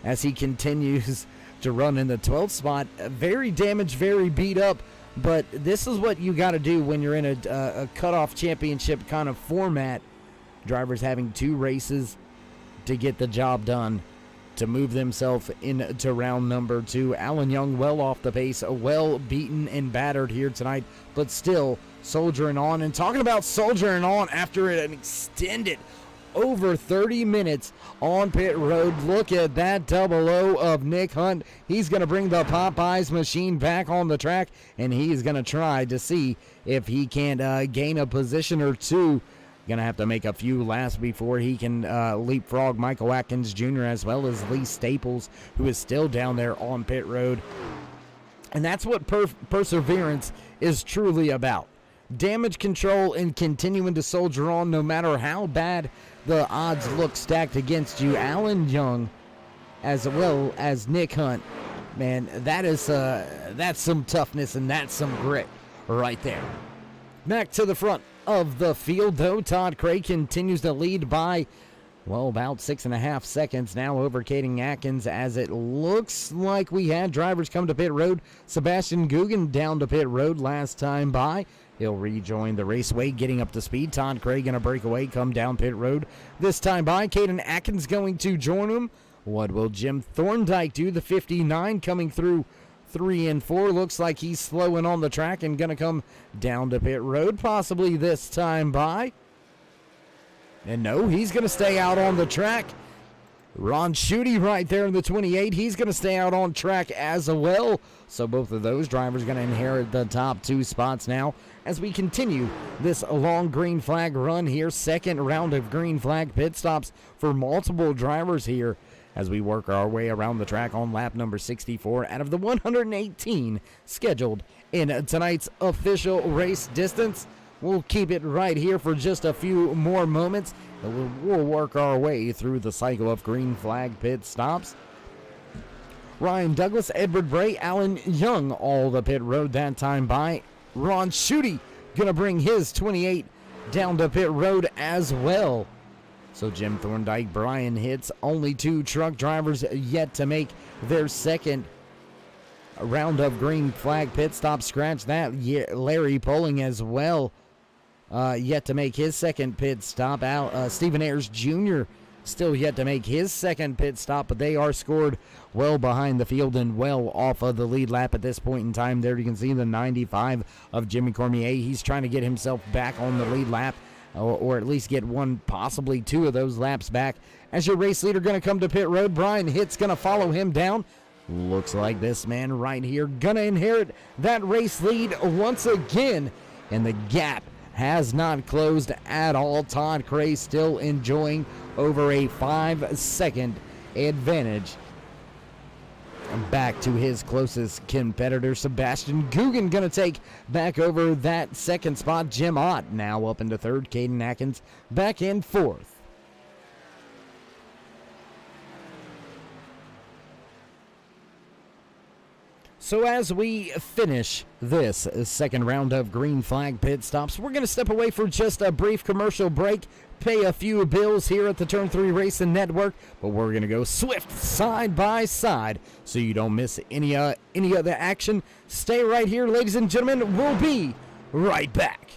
as he continues to run in the 12th spot. Very damaged, very beat up, but this is what you got to do when you're in a cutoff championship kind of format. Drivers having 2 races to get the job done, to move themselves into round number 2. Alan Young well off the pace, well beaten and battered here tonight, but still soldiering on. And talking about soldiering on after an extended over 30 minutes on pit road, look at that double O of Nick Hunt. He's going to bring the Popeyes machine back on the track, and he's going to try to see if he can gain a position or two. Going to have to make a few laps before he can leapfrog Michael Atkins Jr. as well as Lee Staples, who is still down there on pit road. And that's what perseverance is truly about. Damage control and continuing to soldier on no matter how bad the odds look stacked against you. Alan Young as well as Nick Hunt, man, that's some toughness and that's some grit right there. Back to the front of the field, though, Todd Craig continues to lead by, well, about 6.5 seconds now, overtaking Atkins, as it looks like we had drivers come to pit road. Sebastian Guggen down to pit road last time by. He'll rejoin the raceway, getting up to speed. Todd Craig going to break away, come down pit road this time by. Caden Atkins going to join him. What will Jim Thorndike do? The 59 coming through 3 and 4. Looks like he's slowing on the track and going to come down to pit road possibly this time by. And no, he's going to stay out on the track. Ron Schutte right there in the 28. He's going to stay out on track as well. So both of those drivers are going to inherit the top 2 spots now as we continue this long green flag run here. Second round of green flag pit stops for multiple drivers here as we work our way around the track on lap number 64 out of the 118 scheduled in tonight's official race distance. We'll keep it right here for just a few more moments, and we'll work our way through the cycle of green flag pit stops. Ryan Douglas, Edward Bray, Alan Young, all the pit road that time by. Ron Schutte going to bring his 28 down to pit road as well. So Jim Thorndike, Brian Hitz, only 2 truck drivers yet to make their second round of green flag pit stop. Scratch that. Larry Poling as well, yet to make his second pit stop. Stephen Ayers Jr. still yet to make his second pit stop, but they are scored well behind the field and well off of the lead lap at this point in time. There you can see the 95 of Jimmy Cormier. He's trying to get himself back on the lead lap, or at least get 1, possibly 2 of those laps back. As your race leader going to come to pit road, Brian Hitz going to follow him down. Looks like this man right here going to inherit that race lead once again, and the gap has not closed at all. Todd Cray still enjoying over a 5-second advantage back to his closest competitor. Sebastian Guggen going to take back over that second spot. Jim Ott now up into third. Caden Atkins back in fourth. So as we finish this second round of green flag pit stops, we're going to step away for just a brief commercial break, pay a few bills here at the Turn 3 Racing Network, but we're going to go swift side by side so you don't miss any of the action. Stay right here, ladies and gentlemen. We'll be right back.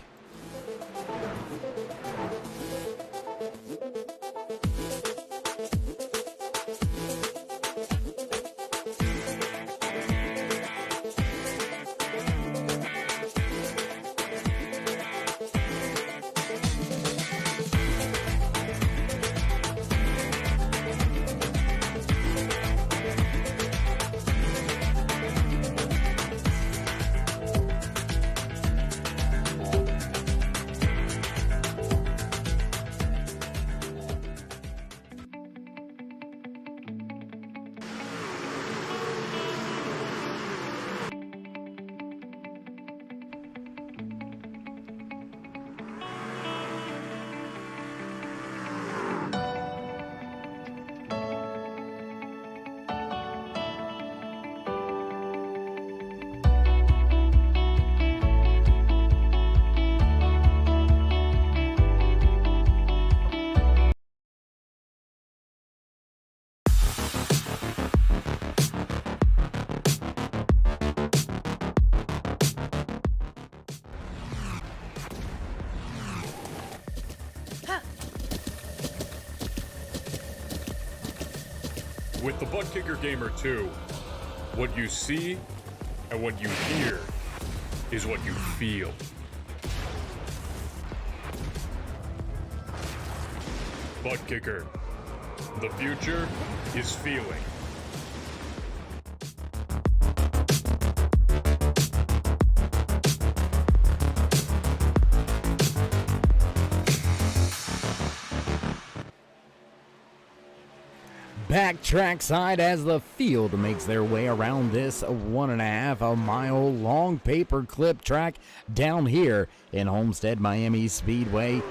With the Butt Kicker Gamer 2, what you see and what you hear is what you feel. Butt Kicker. The future is feeling. Back trackside as the field makes their way around this 1.5 mile long paperclip track down here in Homestead, Miami Speedway.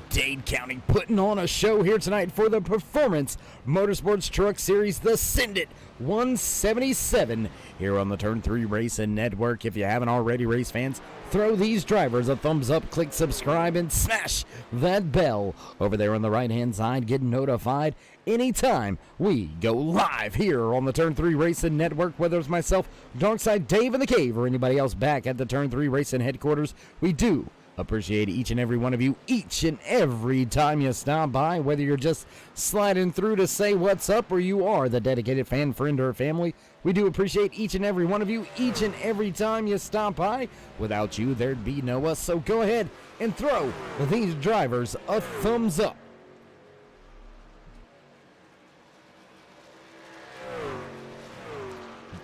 Dade County putting on a show here tonight for the Performance Motorsports Truck Series, the Send It 177 here on the Turn 3 Racing Network. If you haven't already, race fans, throw these drivers a thumbs up, click subscribe, and smash that bell over there on the right-hand side. Get notified anytime we go live here on the Turn 3 Racing Network, whether it's myself, Darkside Dave in the Cave, or anybody else back at the Turn 3 Racing headquarters. We do appreciate each and every one of you each and every time you stop by, whether you're just sliding through to say what's up or you are the dedicated fan, friend, or family. We do appreciate each and every one of you each and every time you stop by. Without you, there'd be no us, so go ahead and throw these drivers a thumbs up.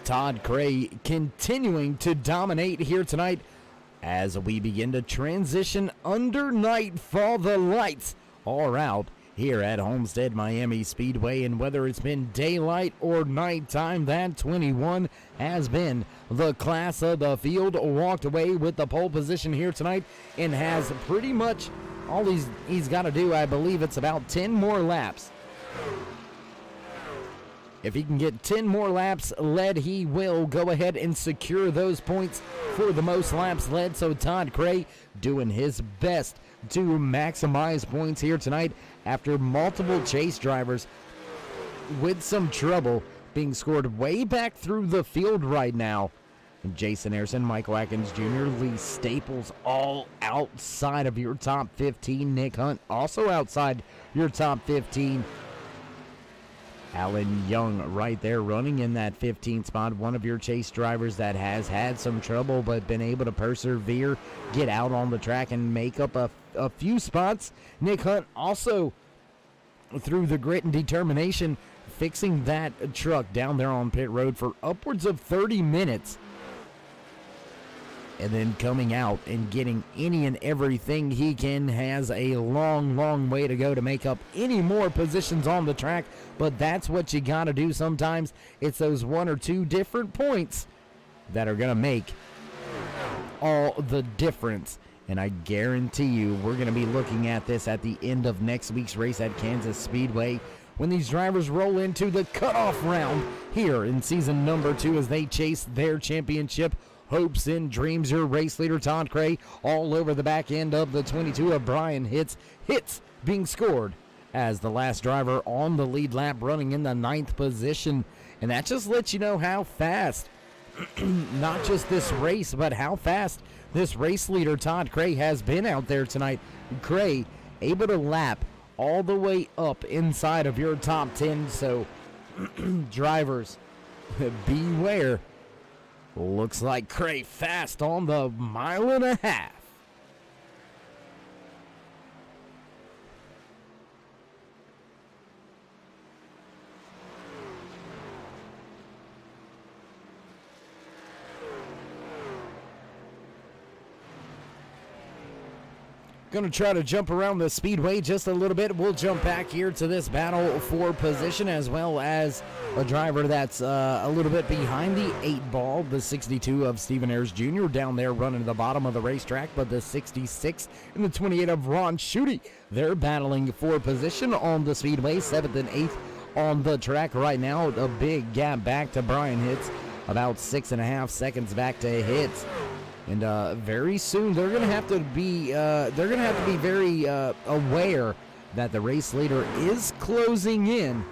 Todd Cray continuing to dominate here tonight as we begin to transition under nightfall. The lights are out here at Homestead Miami Speedway, and whether it's been daylight or nighttime, that 21 has been the class of the field. Walked away with the pole position here tonight and has pretty much all he's got to do. I believe it's about 10 more laps. If he can get 10 more laps led, he will go ahead and secure those points for the most laps led. So Todd Cray doing his best to maximize points here tonight after multiple chase drivers with some trouble being scored way back through the field right now. Jason Harrison, Michael Atkins Jr., Lee Staples all outside of your top 15. Nick Hunt also outside your top 15. Alan Young right there running in that 15th spot, one of your chase drivers that has had some trouble but been able to persevere, get out on the track and make up a few spots. Nick Hunt also, through the grit and determination, fixing that truck down there on pit road for upwards of 30 minutes. And then coming out and getting any and everything he can. Has a long way to go to make up any more positions on the track, but that's what you got to do sometimes. It's those one or two different points that are going to make all the difference. And I guarantee you we're going to be looking at this at the end of next week's race at Kansas Speedway, when these drivers roll into the cutoff round here in season number 2 as they chase their championship hopes and dreams. Your race leader, Todd Cray, all over the back end of the 22 of Brian Hits being scored as the last driver on the lead lap, running in the 9th position. And that just lets you know how fast, not just this race, but how fast this race leader, Todd Cray, has been out there tonight. Cray able to lap all the way up inside of your top 10. So drivers, beware. Looks like Cray fast on the 1.5 miles. Going to try to jump around the speedway just a little bit. We'll jump back here to this battle for position, as well as a driver that's a little bit behind the 8 ball, the 62 of Stephen Ayers Jr. down there running to the bottom of the racetrack, but the 66 and the 28 of Ron Schutte, they're battling for position on the speedway, 7th and 8th on the track right now. A big gap back to Brian Hits, about 6.5 seconds back to Hits. And very soon they're going to have to be very aware that the race leader is closing in,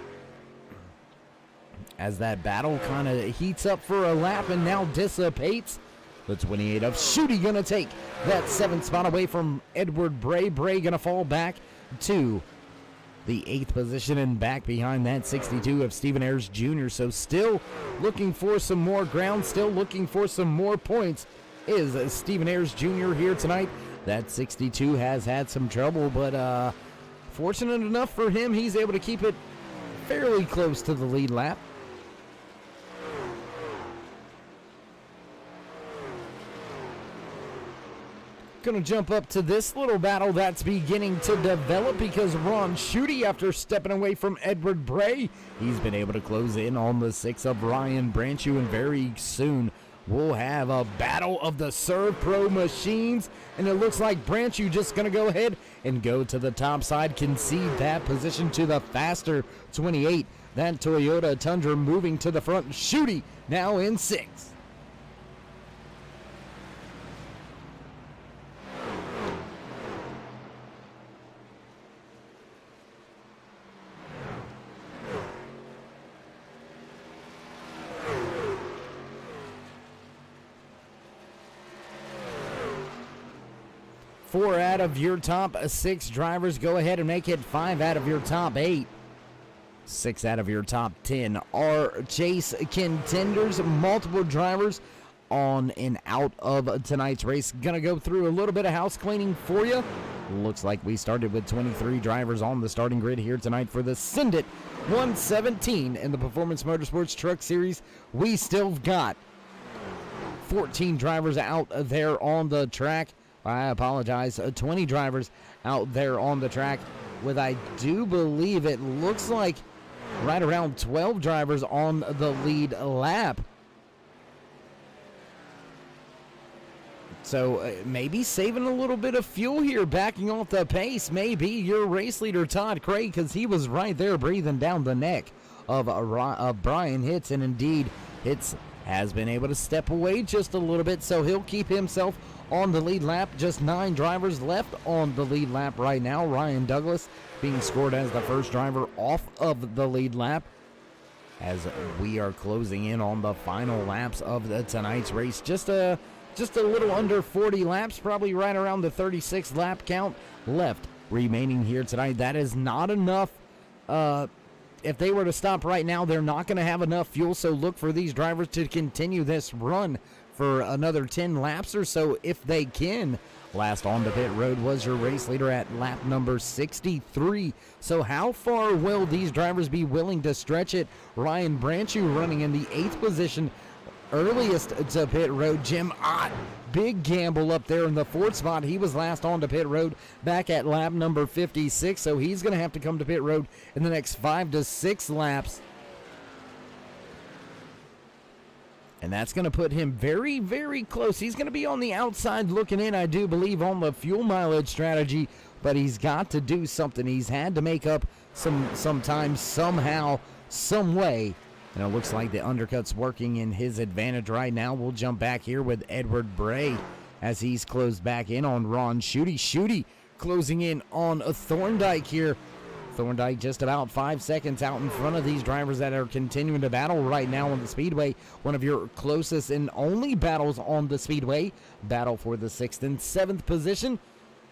as that battle kind of heats up for a lap and now dissipates. The 28 of Schutte going to take that 7th spot away from Edward Bray. Bray going to fall back to the 8th position, and back behind that 62 of Stephen Ayers Jr. So still looking for some more ground, still looking for some more points is Stephen Ayers Jr. here tonight. That 62 has had some trouble, but fortunate enough for him, he's able to keep it fairly close to the lead lap. Going to jump up to this little battle that's beginning to develop because Ron Schutte, after stepping away from Edward Bray, he's been able to close in on the 6 of Ryan Branchew, and very soon we'll have a battle of the Serve Pro machines, and it looks like Branchew just going to go ahead and go to the top side, concede that position to the faster 28. That Toyota Tundra moving to the front. Schutte now in 6th. Four out of your top 6 drivers go ahead and make it 5 out of your top 8. 6 out of your top 10 are chase contenders. Multiple drivers on and out of tonight's race. Gonna go through a little bit of house cleaning for you. Looks like we started with 23 drivers on the starting grid here tonight for the Syndit 117 in the Performance Motorsports Truck Series. We still got 14 drivers out there on the track. I apologize, 20 drivers out there on the track with, I do believe it looks like, right around 12 drivers on the lead lap. So maybe saving a little bit of fuel here, backing off the pace. Maybe your race leader, Todd Craig, because he was right there breathing down the neck of Brian Hitz, and indeed Hitz has been able to step away just a little bit, so he'll keep himself on the lead lap. Just 9 drivers left on the lead lap right now. Ryan Douglas being scored as the first driver off of the lead lap as we are closing in on the final laps of tonight's race. Just a little under 40 laps, probably right around the 36 lap count left remaining here tonight. That is not enough. If they were to stop right now, they're not going to have enough fuel, so look for these drivers to continue this run for another 10 laps or so if they can. Last on the pit road was your race leader at lap number 63. So how far will these drivers be willing to stretch it? Ryan Branchew running in the 8th position. Earliest to pit road, Jim Ott, big gamble up there in the 4th spot. He was last on to pit road back at lap number 56, so he's going to have to come to pit road in the next 5 to 6 laps. And that's going to put him very, very close. He's going to be on the outside looking in, I do believe, on the fuel mileage strategy, but he's got to do something. He's had to make up some time somehow, some way. And it looks like the undercut's working in his advantage right now. We'll jump back here with Edward Bray as he's closed back in on Ron Schutte. Schutte closing in on Thorndike here. Thorndike just about 5 seconds out in front of these drivers that are continuing to battle right now on the speedway. One of your closest and only battles on the speedway. Battle for the 6th and 7th position.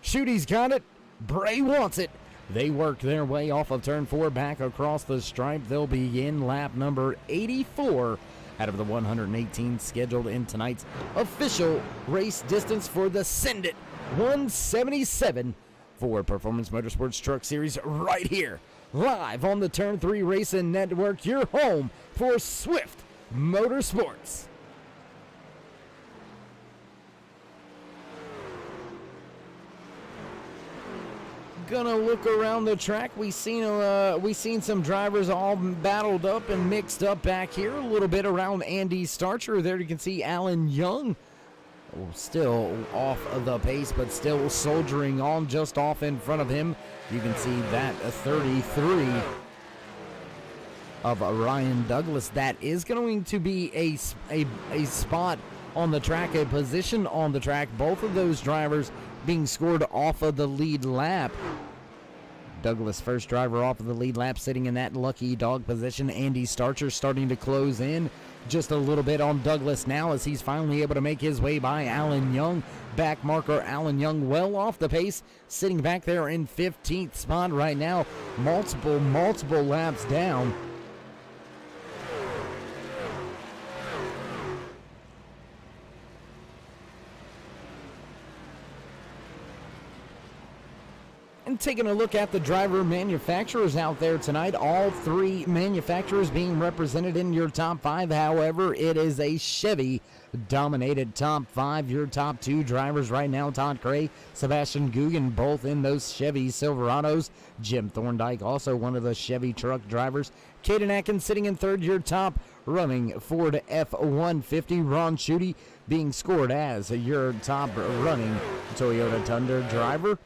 Schutte's got it. Bray wants it. They work their way off of turn 4 back across the stripe. They'll begin lap number 84 out of the 118 scheduled in tonight's official race distance for the Syndit 177 for Performance Motorsports Truck Series right here, live on the Turn 3 Racing Network, your home for Swift Motorsports. Gonna look around the track. We seen some drivers all battled up and mixed up back here a little bit around Andy Starcher. There you can see Alan Young still off of the pace, but still soldiering on just off in front of him. You can see that 33 of Ryan Douglas. That is going to be a spot on the track, a position on the track. Both of those drivers being scored off of the lead lap. Douglas, first driver off of the lead lap, sitting in that lucky dog position. Andy Starcher starting to close in. just a little bit on Douglas now as he's finally able to make his way by Alan Young. Back marker Alan Young well off the pace, sitting back there in 15th spot right now. Multiple laps down. And taking a look at the driver manufacturers out there tonight, all three manufacturers being represented in your top five. However, it is a Chevy-dominated top five. Your top two drivers right now, Todd Gray, Sebastian Guggen, both in those Chevy Silverados. Jim Thorndike, also one of the Chevy truck drivers. Caden Atkins sitting in third, your top running Ford F-150. Ron Schutte being scored as your top running Toyota Tundra driver.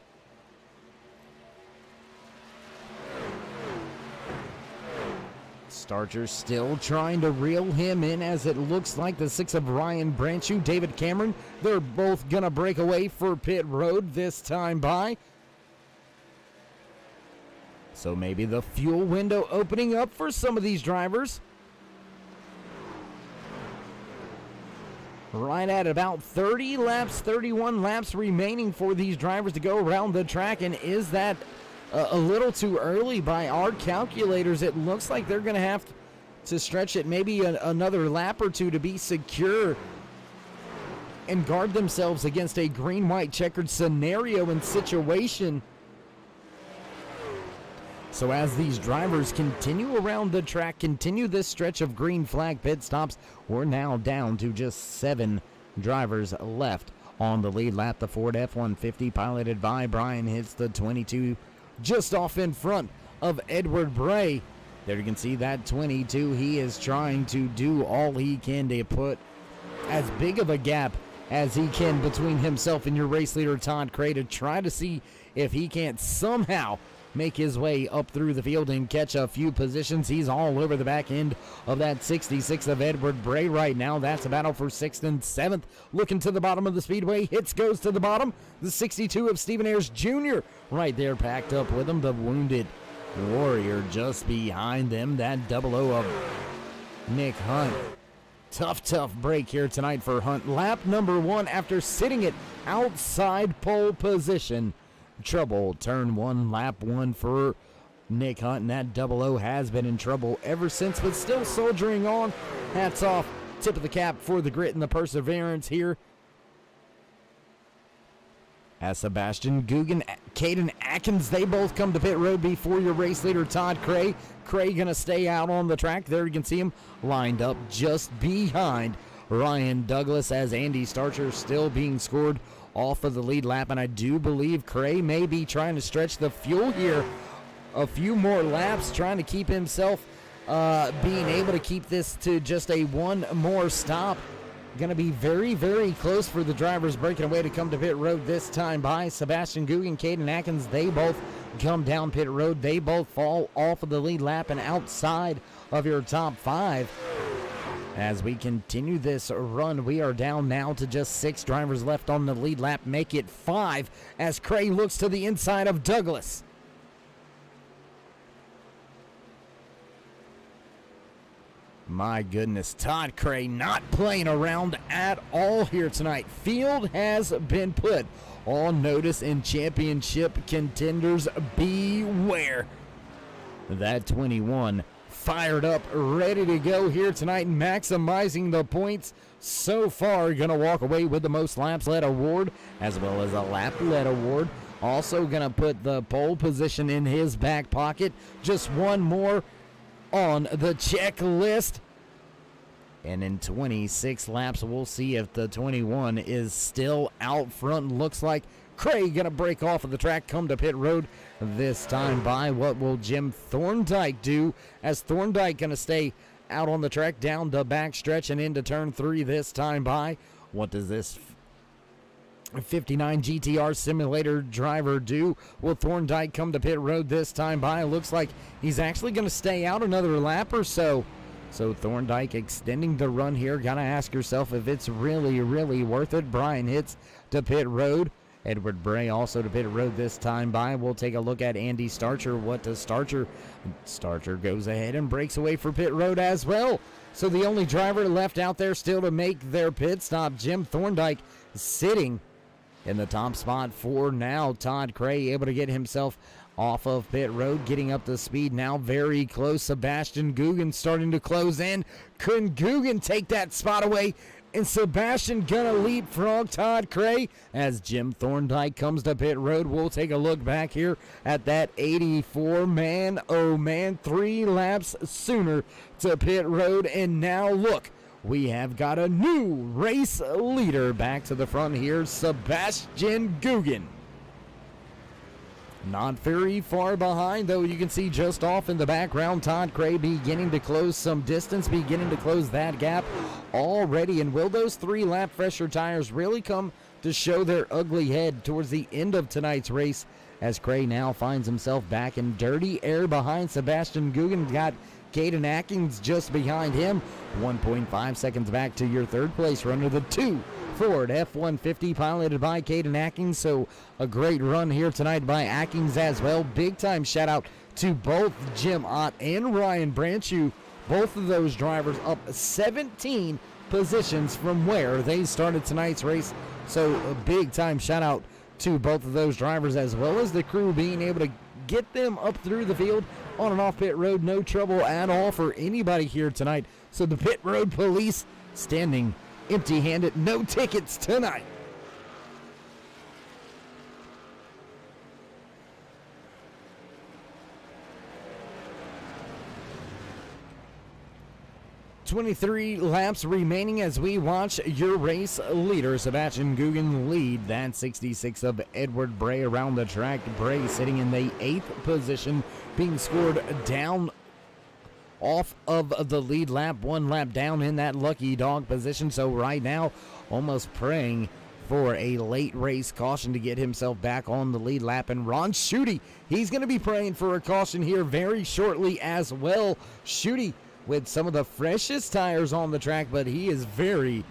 Starcher still trying to reel him in, as it looks like the six of Ryan Branchew, David Cameron, they're both going to break away for pit road this time by. So maybe the fuel window opening up for some of these drivers. Right at about 30 laps, 31 laps remaining for these drivers to go around the track. And is that a little too early by our calculators? It looks like they're going to have to stretch it maybe another lap or two to be secure and guard themselves against a green-white checkered scenario and situation. So as these drivers continue around the track, continue this stretch of green flag pit stops, we're now down to just 7 drivers left on the lead lap. The Ford F-150 piloted by Brian hits the 22 just off in front of Edward Bray. There you can see that 22. He is trying to do all he can to put as big of a gap as he can between himself and your race leader Todd Cray to try to see if he can't somehow make his way up through the field and catch a few positions. He's all over the back end of that 66 of Edward Bray right now. That's a battle for 6th and 7th. Looking to the bottom of the speedway. Hits goes to the bottom. The 62 of Stephen Ayers Jr. right there packed up with him. The Wounded Warrior just behind them. That 00 of Nick Hunt. Tough break here tonight for Hunt. Lap number 1 after sitting it outside pole position. Trouble turn 1, lap 1 for Nick Hunt, and that 00 has been in trouble ever since, but still soldiering on. Hats off, tip of the cap for the grit and the perseverance here. As Sebastian Guggen, Caden Atkins, they both come to pit road before your race leader Todd Cray. Cray gonna stay out on the track. There you can see him lined up just behind Ryan Douglas, as Andy Starcher still being scored off of the lead lap, and I do believe Cray may be trying to stretch the fuel here a few more laps, trying to keep himself being able to keep this to just a one more stop. Going to be very, very close for the drivers breaking away to come to pit road this time by. Sebastian Guggen, Caden Atkins, they both come down pit road. They both fall off of the lead lap and outside of your top 5. As we continue this run, we are down now to just 6 drivers left on the lead lap. Make it 5 as Cray looks to the inside of Douglas. My goodness, Todd Cray not playing around at all here tonight. Field has been put on notice, and championship contenders beware. That 21 fired up, ready to go here tonight, maximizing the points. So far, going to walk away with the most laps led award, as well as a lap led award. Also going to put the pole position in his back pocket. Just one more on the checklist. And in 26 laps, we'll see if the 21 is still out front. Looks like Cray going to break off of the track, come to pit road this time by. What will Jim Thorndike do, as Thorndike going to stay out on the track down the back stretch and into turn 3 this time by? What does this 59 GTR simulator driver do? Will Thorndike come to pit road this time by? It looks like he's actually going to stay out another lap or so. So Thorndike extending the run here. Gotta ask yourself if it's really, really worth it. Brian hits to pit road Edward Bray also to pit road this time by. We'll take a look at Andy Starcher. What does Starcher? Starcher goes ahead and breaks away for pit road as well. So the only driver left out there still to make their pit stop, Jim Thorndike, sitting in the top spot for now. Todd Cray able to get himself off of pit road, getting up to speed now, very close. Sebastian Guggen starting to close in. Couldn't Guggen take that spot away? And Sebastian gonna leapfrog Todd Cray as Jim Thorndike comes to pit road. We'll take a look back here at that 84 man. Oh man, 3 laps sooner to pit road. And now look, we have got a new race leader back to the front here, Sebastian Guggen. Not very far behind, though. You can see just off in the background, Todd Cray beginning to close some distance, beginning to close that gap already. And will those 3 lap fresher tires really come to show their ugly head towards the end of tonight's race, as Cray now finds himself back in dirty air behind Sebastian Guggen. Got Caden Atkins just behind him, 1.5 seconds back to your third place runner, the 2 Ford F-150 piloted by Caden Atkins. So a great run here tonight by Atkins as well. Big time shout out to both Jim Ott and Ryan Branchew. Both of those drivers up 17 positions from where they started tonight's race. So a big time shout out to both of those drivers, as well as the crew being able to get them up through the field on and off pit road. No trouble at all for anybody here tonight. So the pit road police standing empty-handed, no tickets tonight. "23 laps remaining as we watch your race leader, Sebastian Guggen, lead that 66 of Edward Bray around the track. Bray sitting in the 8th position, being scored down off of the lead lap, 1 lap down in that lucky dog position. So right now, almost praying for a late race caution to get himself back on the lead lap. And Ron Schutte, he's going to be praying for a caution here very shortly as well. Schutte with some of the freshest tires on the track, but he is very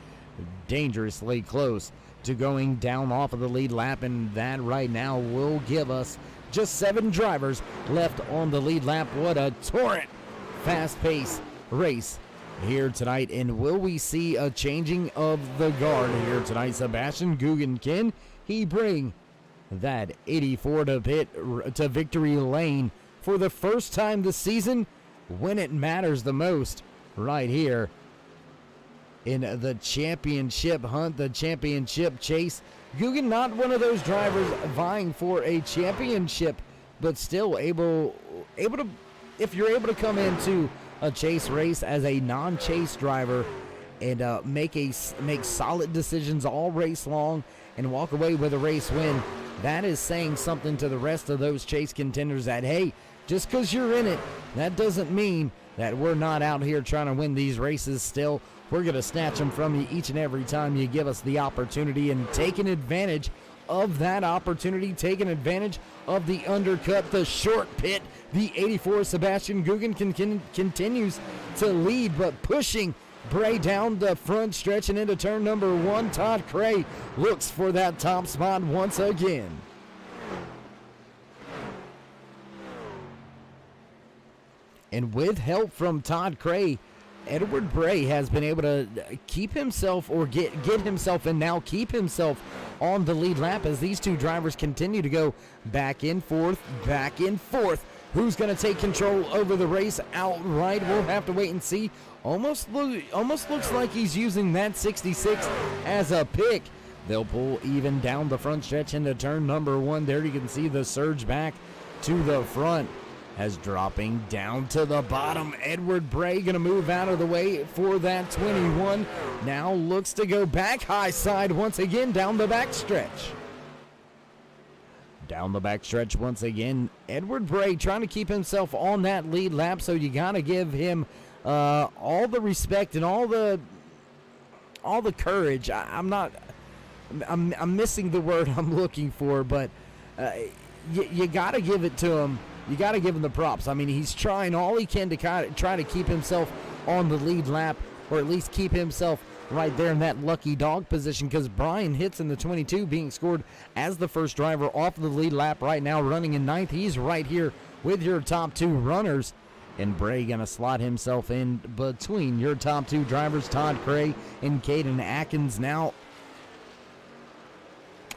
dangerously close to going down off of the lead lap, and that right now will give us just 7 drivers left on the lead lap. What a torrent fast-paced race here tonight. And will we see a changing of the guard here tonight? Sebastian Guggen, can he bring that 84 to victory lane for the first time this season when it matters the most, right here in the championship hunt, the championship chase? Guggen, not one of those drivers vying for a championship, but still able to, if you're able to come into a chase race as a non-chase driver and make solid decisions all race long and walk away with a race win, that is saying something to the rest of those chase contenders that, hey, just because you're in it, that doesn't mean that we're not out here trying to win these races still. We're going to snatch them from you each and every time you give us the opportunity, and taking advantage of that opportunity, taking advantage of the undercut, the short pit. The 84 Sebastian Guggen continues to lead, but pushing Bray down the front stretch and into turn number 1. Todd Cray looks for that top spot once again. And with help from Todd Cray, Edward Bray has been able to keep himself, or get himself and now keep himself on the lead lap as these 2 drivers continue to go back and forth, back and forth. Who's going to take control over the race outright? We'll have to wait and see. Almost looks like he's using that 66 as a pick. They'll pull even down the front stretch into turn number 1. There you can see the surge back to the front as dropping down to the bottom. Edward Bray going to move out of the way for that 21. Now looks to go back high side once again down the back stretch. Down the back stretch once again, Edward Bray trying to keep himself on that lead lap, so you got to give him all the respect and all the courage. I'm missing the word I'm looking for, but you got to give it to him. You got to give him the props. I mean, he's trying all he can to try to keep himself on the lead lap, or at least keep himself right there in that lucky dog position, because Brian hits in the 22, being scored as the first driver off the lead lap right now, running in ninth. He's right here with your top two runners. And Bray going to slot himself in between your top two drivers, Todd Cray and Caden Atkins. Now,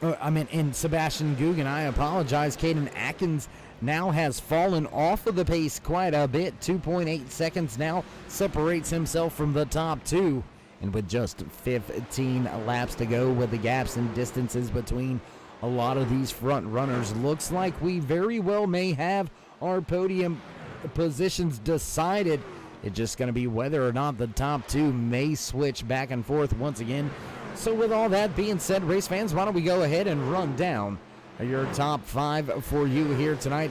and Sebastian Guggen, I apologize. Caden Atkins now has fallen off of the pace quite a bit. 2.8 seconds now separates himself from the top two. And with just 15 laps to go, with the gaps and distances between a lot of these front runners, looks like we very well may have our podium positions decided. It's just going to be whether or not the top two may switch back and forth once again. So with all that being said, race fans, why don't we go ahead and run down your top five for you here tonight.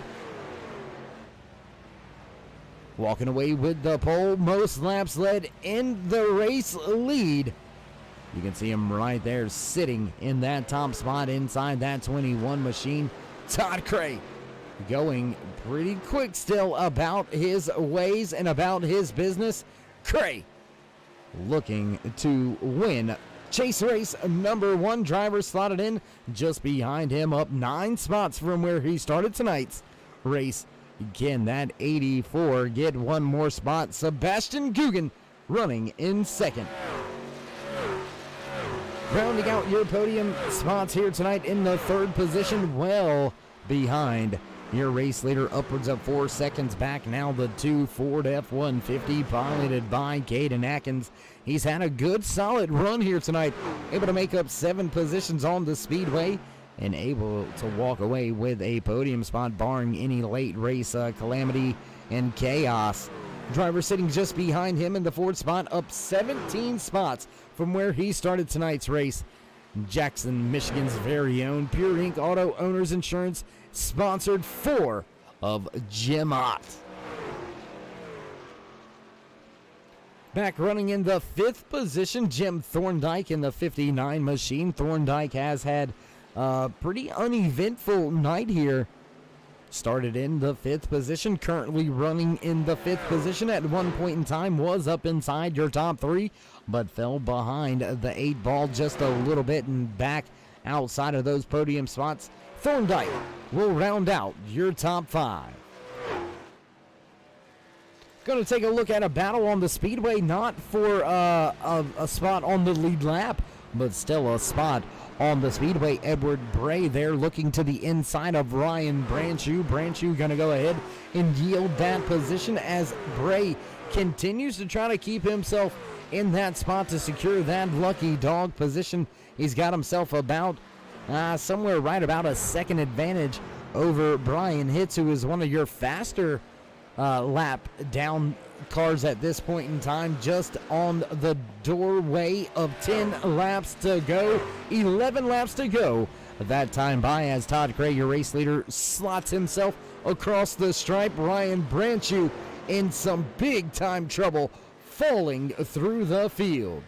Walking away with the pole, most laps led in the race lead. You can see him right there sitting in that top spot inside that 21 machine. Todd Cray going pretty quick still about his ways and about his business. Cray looking to win chase race number one. Driver slotted in just behind him, up 9 spots from where he started tonight's race. Again, that 84 get one more spot. Sebastian Guggen running in second. Rounding out your podium spots here tonight in the third position, well behind your race leader, upwards of 4 seconds back now, the 2 Ford F-150 piloted by Caden Atkins. He's had a good solid run here tonight, able to make up 7 positions on the speedway and able to walk away with a podium spot barring any late race calamity and chaos. Driver sitting just behind him in the 4th spot, up 17 spots from where he started tonight's race. Jackson, Michigan's very own Pure Ink Auto Owners Insurance, sponsored 4 of Jim Ott. Back running in the 5th position, Jim Thorndike in the 59 machine. Thorndike has had a pretty uneventful night here. Started in the 5th position, currently running in the 5th position. At one point in time was up inside your top 3, but fell behind the 8 ball just a little bit and back outside of those podium spots. Thorndike will round out your top 5. Going to take a look at a battle on the speedway, not for a spot on the lead lap, but still a spot on the speedway. Edward Bray there looking to the inside of Ryan Branchew. Branchew going to go ahead and yield that position as Bray continues to try to keep himself in that spot to secure that lucky dog position. He's got himself about somewhere right about a second advantage over Brian Hitz, who is one of your faster lap down cars at this point in time, just on the doorway of 10 laps to go, 11 laps to go. That time by as Todd Cray, your race leader, slots himself across the stripe. Ryan Branchew in some big time trouble, falling through the field.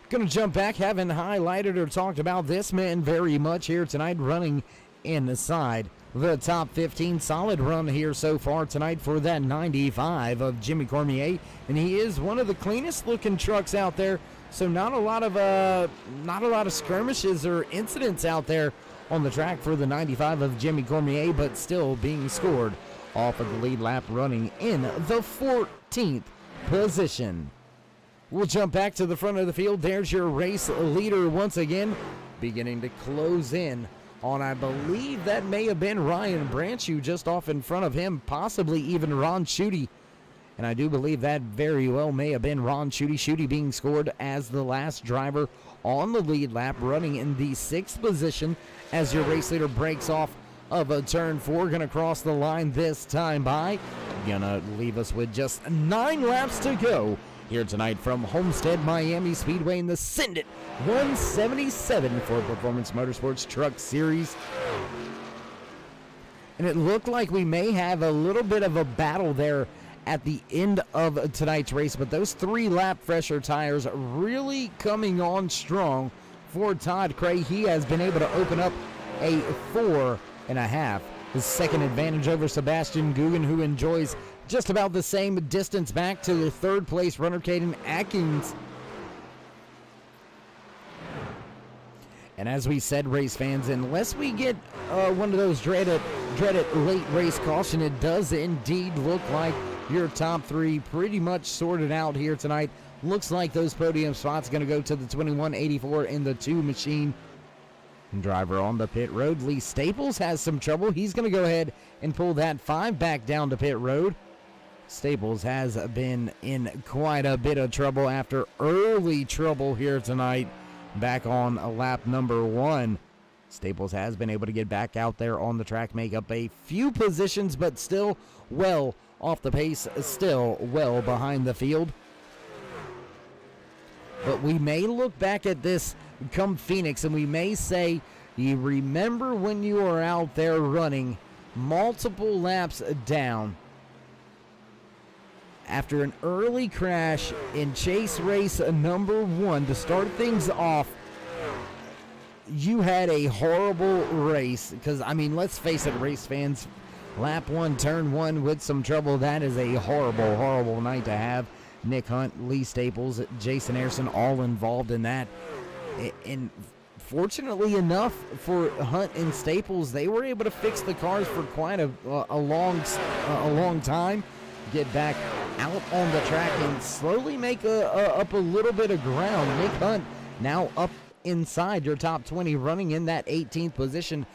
Gonna jump back, haven't highlighted or talked about this man very much here tonight, running inside the top 15. Solid run here so far tonight for that 95 of Jimmy Cormier, and he is one of the cleanest looking trucks out there, so not a lot of skirmishes or incidents out there on the track for the 95 of Jimmy Cormier, but still being scored off of the lead lap, running in the 14th position. We'll jump back to the front of the field. There's your race leader once again, beginning to close in on, I believe that may have been Ryan Branchew just off in front of him, possibly even Ron Schutte. And I do believe that very well may have been Ron Schutte. Schutte being scored as the last driver on the lead lap, running in the 6th position as your race leader breaks off of a turn 4. Gonna cross the line this time by. Gonna leave us with just 9 laps to go here tonight from Homestead Miami Speedway in the Syndit 177 for Performance Motorsports Truck Series. And it looked like we may have a little bit of a battle there at the end of tonight's race, but those 3 lap fresher tires really coming on strong for Todd Cray. He has been able to open up a 4.5 his second advantage over Sebastian Guggen, who enjoys just about the same distance back to the third place runner, Caden Atkins. And as we said, race fans, unless we get one of those dreaded late race caution, it does indeed look like your top three pretty much sorted out here tonight. Looks like those podium spots going to go to the 2184 in the 2 machine. Driver on the pit road, Lee Staples, has some trouble. He's going to go ahead and pull that 5 back down to pit road. Staples has been in quite a bit of trouble after early trouble here tonight back on lap number 1. Staples has been able to get back out there on the track, make up a few positions, but still well off the pace, still well behind the field. But we may look back at this come Phoenix and we may say, you remember when you were out there running multiple laps down after an early crash in chase race number 1 to start things off. You had a horrible race because, I mean, let's face it, race fans, lap 1, turn 1 with some trouble, that is a horrible, horrible night to have. Nick Hunt, Lee Staples, Jason Ayerson, all involved in that. And fortunately enough for Hunt and Staples, they were able to fix the cars for quite a long time, get back out on the track and slowly make up a little bit of ground. Nick Hunt now up inside your top 20, running in that 18th position.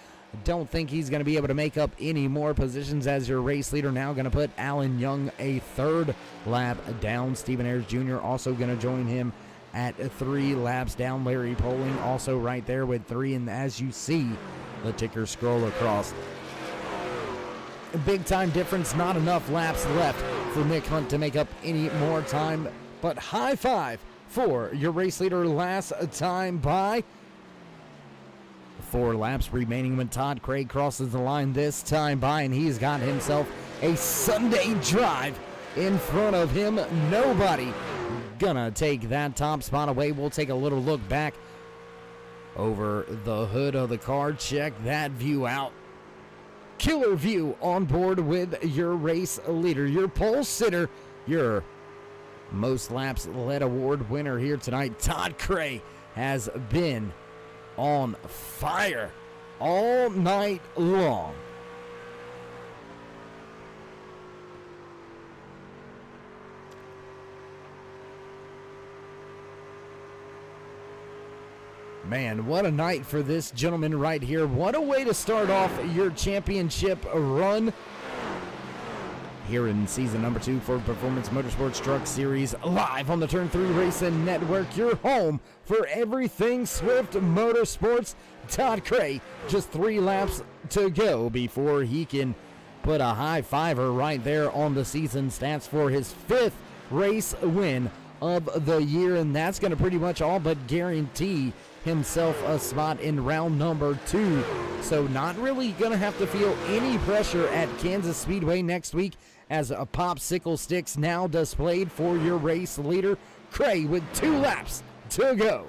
Don't think he's going to be able to make up any more positions as your race leader. Now going to put Alan Young a 3rd lap down. Stephen Ayers Jr. also going to join him at 3 laps down. Larry Poling also right there with 3. And as you see the ticker scroll across, big time difference, not enough laps left for Nick Hunt to make up any more time. But high five for your race leader. Last time by 4 laps remaining when Todd Craig crosses the line this time by, and he's got himself a Sunday drive in front of him. Nobody gonna take that top spot away. We'll take a little look back over the hood of the car. Check that view out. Killer view on board with your race leader, your pole sitter, your most laps led award winner here tonight. Todd Craig has been on fire all night long. Man, what a night for this gentleman right here. What a way to start off your championship run here in season number 2 for Performance Motorsports Truck Series, live on the Turn 3 Racing Network, your home for everything Swift Motorsports. Todd Craig, just 3 laps to go before he can put a high fiver right there on the season stats for his 5th race win of the year, and that's going to pretty much all but guarantee himself a spot in round number 2. So not really going to have to feel any pressure at Kansas Speedway next week, as a popsicle sticks now displayed for your race leader, Craig, with 2 laps to go.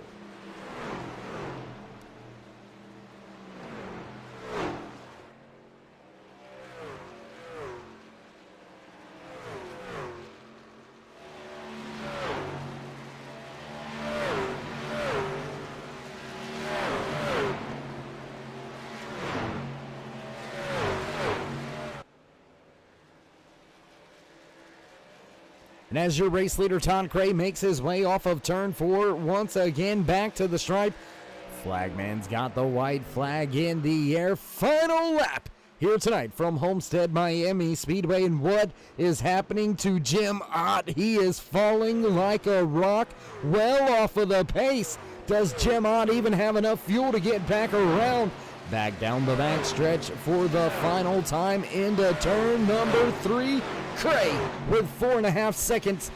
And as your race leader, Todd Craig, makes his way off of turn 4, once again back to the stripe. Flagman's got the white flag in the air. Final lap here tonight from Homestead Miami Speedway. And what is happening to Jim Ott? He is falling like a rock, well off of the pace. Does Jim Ott even have enough fuel to get back around? Back down the back stretch for the final time into turn number 3. Craig with 4.5 seconds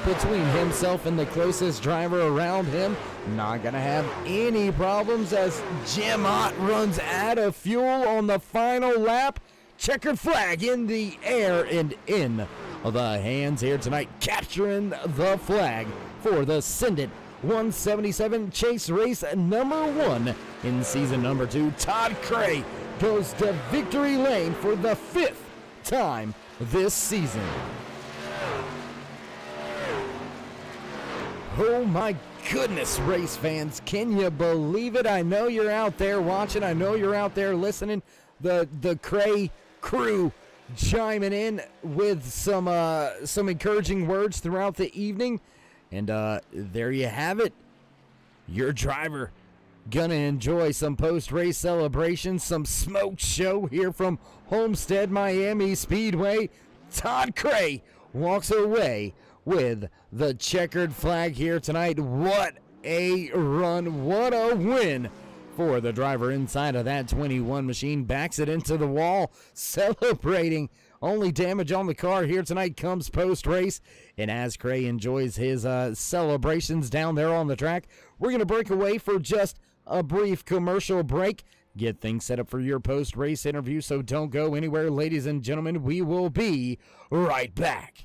between himself and the closest driver around him. Not going to have any problems as Jim Ott runs out of fuel on the final lap. Checkered flag in the air and in the hands here tonight, capturing the flag for the Send 177 chase race number 1 in season number 2. Todd Craig goes to victory lane for the 5th time this season. Oh my goodness, race fans, can you believe it? I know you're out there watching, I know you're out there listening. The Cray crew chiming in with some encouraging words throughout the evening. And there you have it. Your driver gonna enjoy some post-race celebrations, some smoke show here from Homestead Miami Speedway. Todd Cray walks away with the checkered flag here tonight. What a run, what a win for the driver inside of that 21 machine. Backs it into the wall, celebrating. Only damage on the car here tonight comes post-race. And as Cray enjoys his celebrations down there on the track, we're going to break away for just a brief commercial break. Get things set up for your post-race interview, so don't go anywhere, ladies and gentlemen. We will be right back.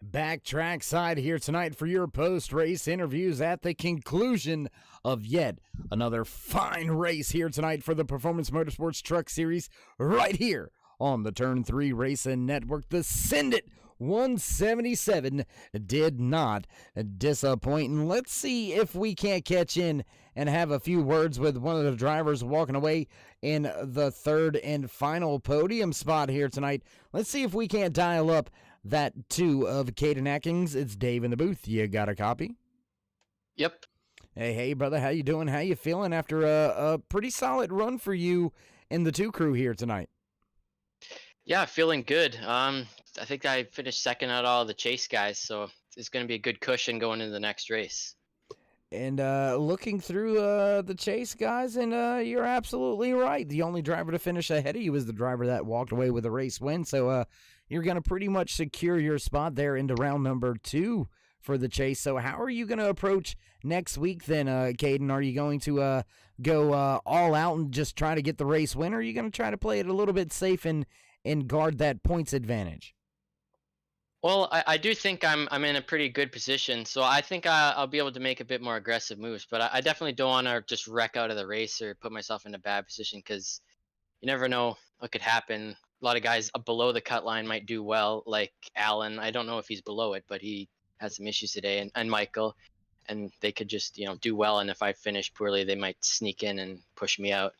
Back trackside here tonight for your post-race interviews at the conclusion of yet another fine race here tonight for the Performance Motorsports Truck Series right here on the Turn 3 Racing Network. The Send It 177 did not disappoint. And let's see if we can't catch in and have a few words with one of the drivers walking away in the third and final podium spot here tonight. Let's see if we can't dial up that two of Caden Atkins. It's Dave in the booth. You got a copy? Yep. Hey, brother. How you doing? How you feeling after a pretty solid run for you in the two crew here tonight? Yeah, feeling good. I think I finished second out all the chase guys, so it's going to be a good cushion going into the next race. And looking through the chase guys, and you're absolutely right. The only driver to finish ahead of you is the driver that walked away with a race win. So you're going to pretty much secure your spot there into round number 2 for the chase. So how are you going to approach next week then, Caden? Are you going to go all out and just try to get the race win, or are you going to try to play it a little bit safe and guard that points advantage? Well, I do think I'm in a pretty good position, so I think I'll be able to make a bit more aggressive moves. But I definitely don't want to just wreck out of the race or put myself in a bad position, because you never know what could happen. A lot of guys below the cut line might do well, like Alan. I don't know if he's below it, but he had some issues today, and Michael, and they could just do well. And if I finish poorly, they might sneak in and push me out.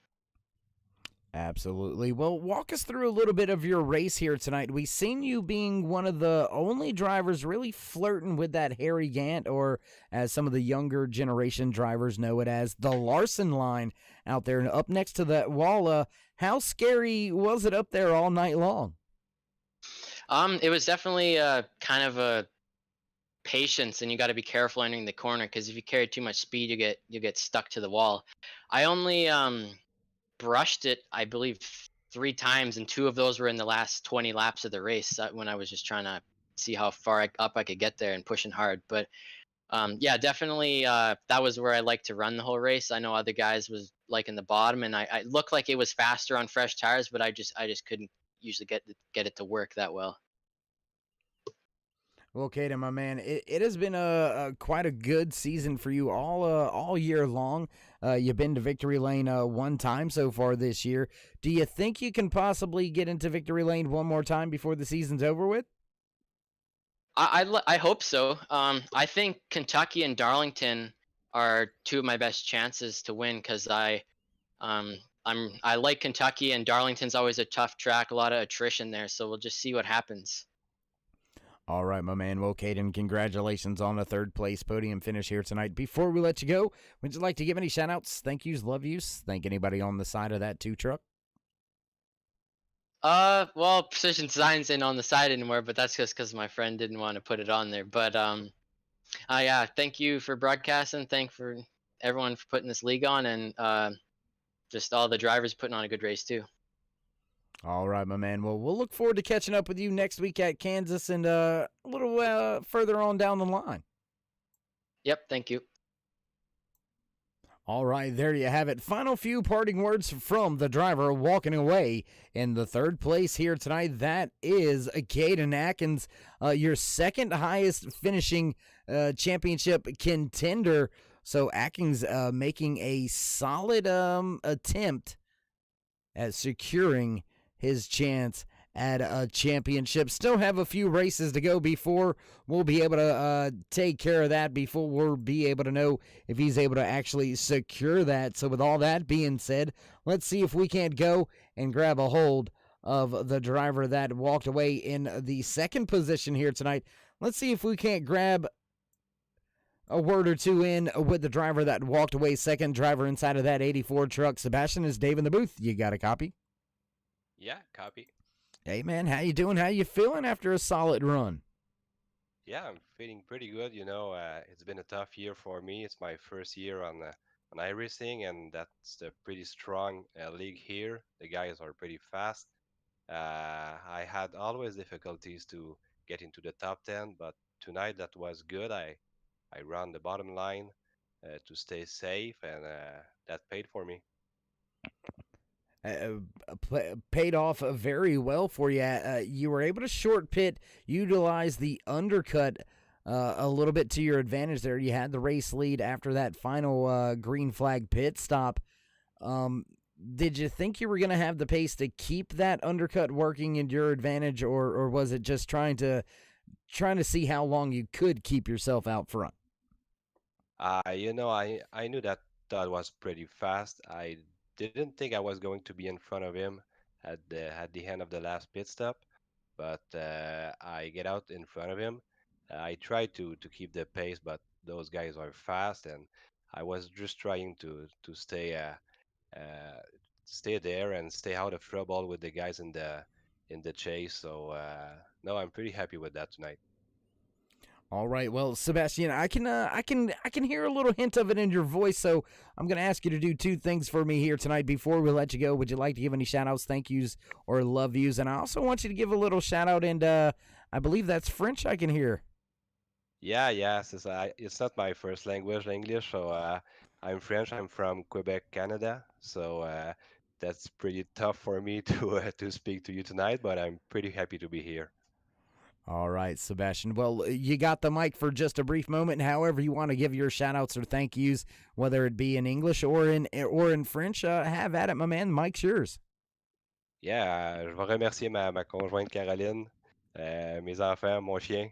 Absolutely. Well, walk us through a little bit of your race here tonight. We've seen you being one of the only drivers really flirting with that Harry Gant, or as some of the younger generation drivers know it as, the Larson line out there and up next to that wall. How scary was it up there all night long? It was definitely kind of a patience, and you got to be careful entering the corner, because if you carry too much speed, you get stuck to the wall. I only brushed it, I believe, 3 times, and 2 of those were in the last 20 laps of the race, when I was just trying to see how far up I could get there and pushing hard. But yeah, definitely that was where I like to run the whole race. I know other guys was like in the bottom, and I looked like it was faster on fresh tires, but I just couldn't usually get it to work that well. Well, Caden, my man, it has been a quite a good season for you all year long. You've been to victory lane 1 time so far this year. Do you think you can possibly get into victory lane one more time before the season's over with? I hope so. I think Kentucky and Darlington are 2 of my best chances to win, because I like Kentucky, and Darlington's always a tough track, a lot of attrition there. So we'll just see what happens. All right, my man. Well, Caden, congratulations on a 3rd place podium finish here tonight. Before we let you go, would you like to give any shout-outs, thank yous, love yous? Thank anybody on the side of that 2 truck? Well, Precision Design's in on the side anymore, but that's just because my friend didn't want to put it on there. But yeah, thank you for broadcasting. Thank for everyone for putting this league on, and just all the drivers putting on a good race too. All right, my man. Well, we'll look forward to catching up with you next week at Kansas and a little further on down the line. Yep, thank you. All right, there you have it. Final few parting words from the driver walking away in the 3rd place here tonight. That is Caden Atkins, your 2nd highest finishing championship contender. So Atkins making a solid attempt at securing his chance at a championship. Still have a few races to go before we'll be able to take care of that, before we'll be able to know if he's able to actually secure that. So with all that being said, let's see if we can't go and grab a hold of the driver that walked away in the 2nd position here tonight. Let's see if we can't grab a word or 2 in with the driver that walked away 2nd, driver inside of that 84 truck. Sebastian, is Dave in the booth. You got a copy? Yeah, copy. Hey, man, how you doing? How you feeling after a solid run? Yeah, I'm feeling pretty good. It's been a tough year for me. It's my first year on iRacing, and that's a pretty strong league here. The guys are pretty fast. I had always difficulties to get into the top 10, but tonight that was good. I ran the bottom line to stay safe, and that paid for me. paid off very well for you. You were able to short pit, utilize the undercut a little bit to your advantage there. You had the race lead after that final green flag pit stop. Did you think you were going to have the pace to keep that undercut working in your advantage, or was it just trying to see how long you could keep yourself out front? I knew that Todd was pretty fast. I didn't think I was going to be in front of him at the end of the last pit stop, but I get out in front of him. I tried to keep the pace, but those guys are fast, and I was just trying to uh, stay there and stay out of trouble with the guys in the chase. So no, I'm pretty happy with that tonight. All right, well, Sebastian, I can hear a little hint of it in your voice, so I'm going to ask you to do two things for me here tonight before we let you go. Would you like to give any shout outs, thank yous, or love yous? And I also want you to give a little shout out, and I believe that's French I can hear. Yeah, yeah. It's not my first language, English. So I'm French. I'm from Quebec, Canada. So that's pretty tough for me to speak to you tonight. But I'm pretty happy to be here. All right, Sebastian. Well, you got the mic for just a brief moment. However, you want to give your shout outs or thank yous, whether it be in English or in French, have at it, my man. The mic's yours. Yeah, je vais remercier ma conjointe Caroline, mes enfants, mon chien.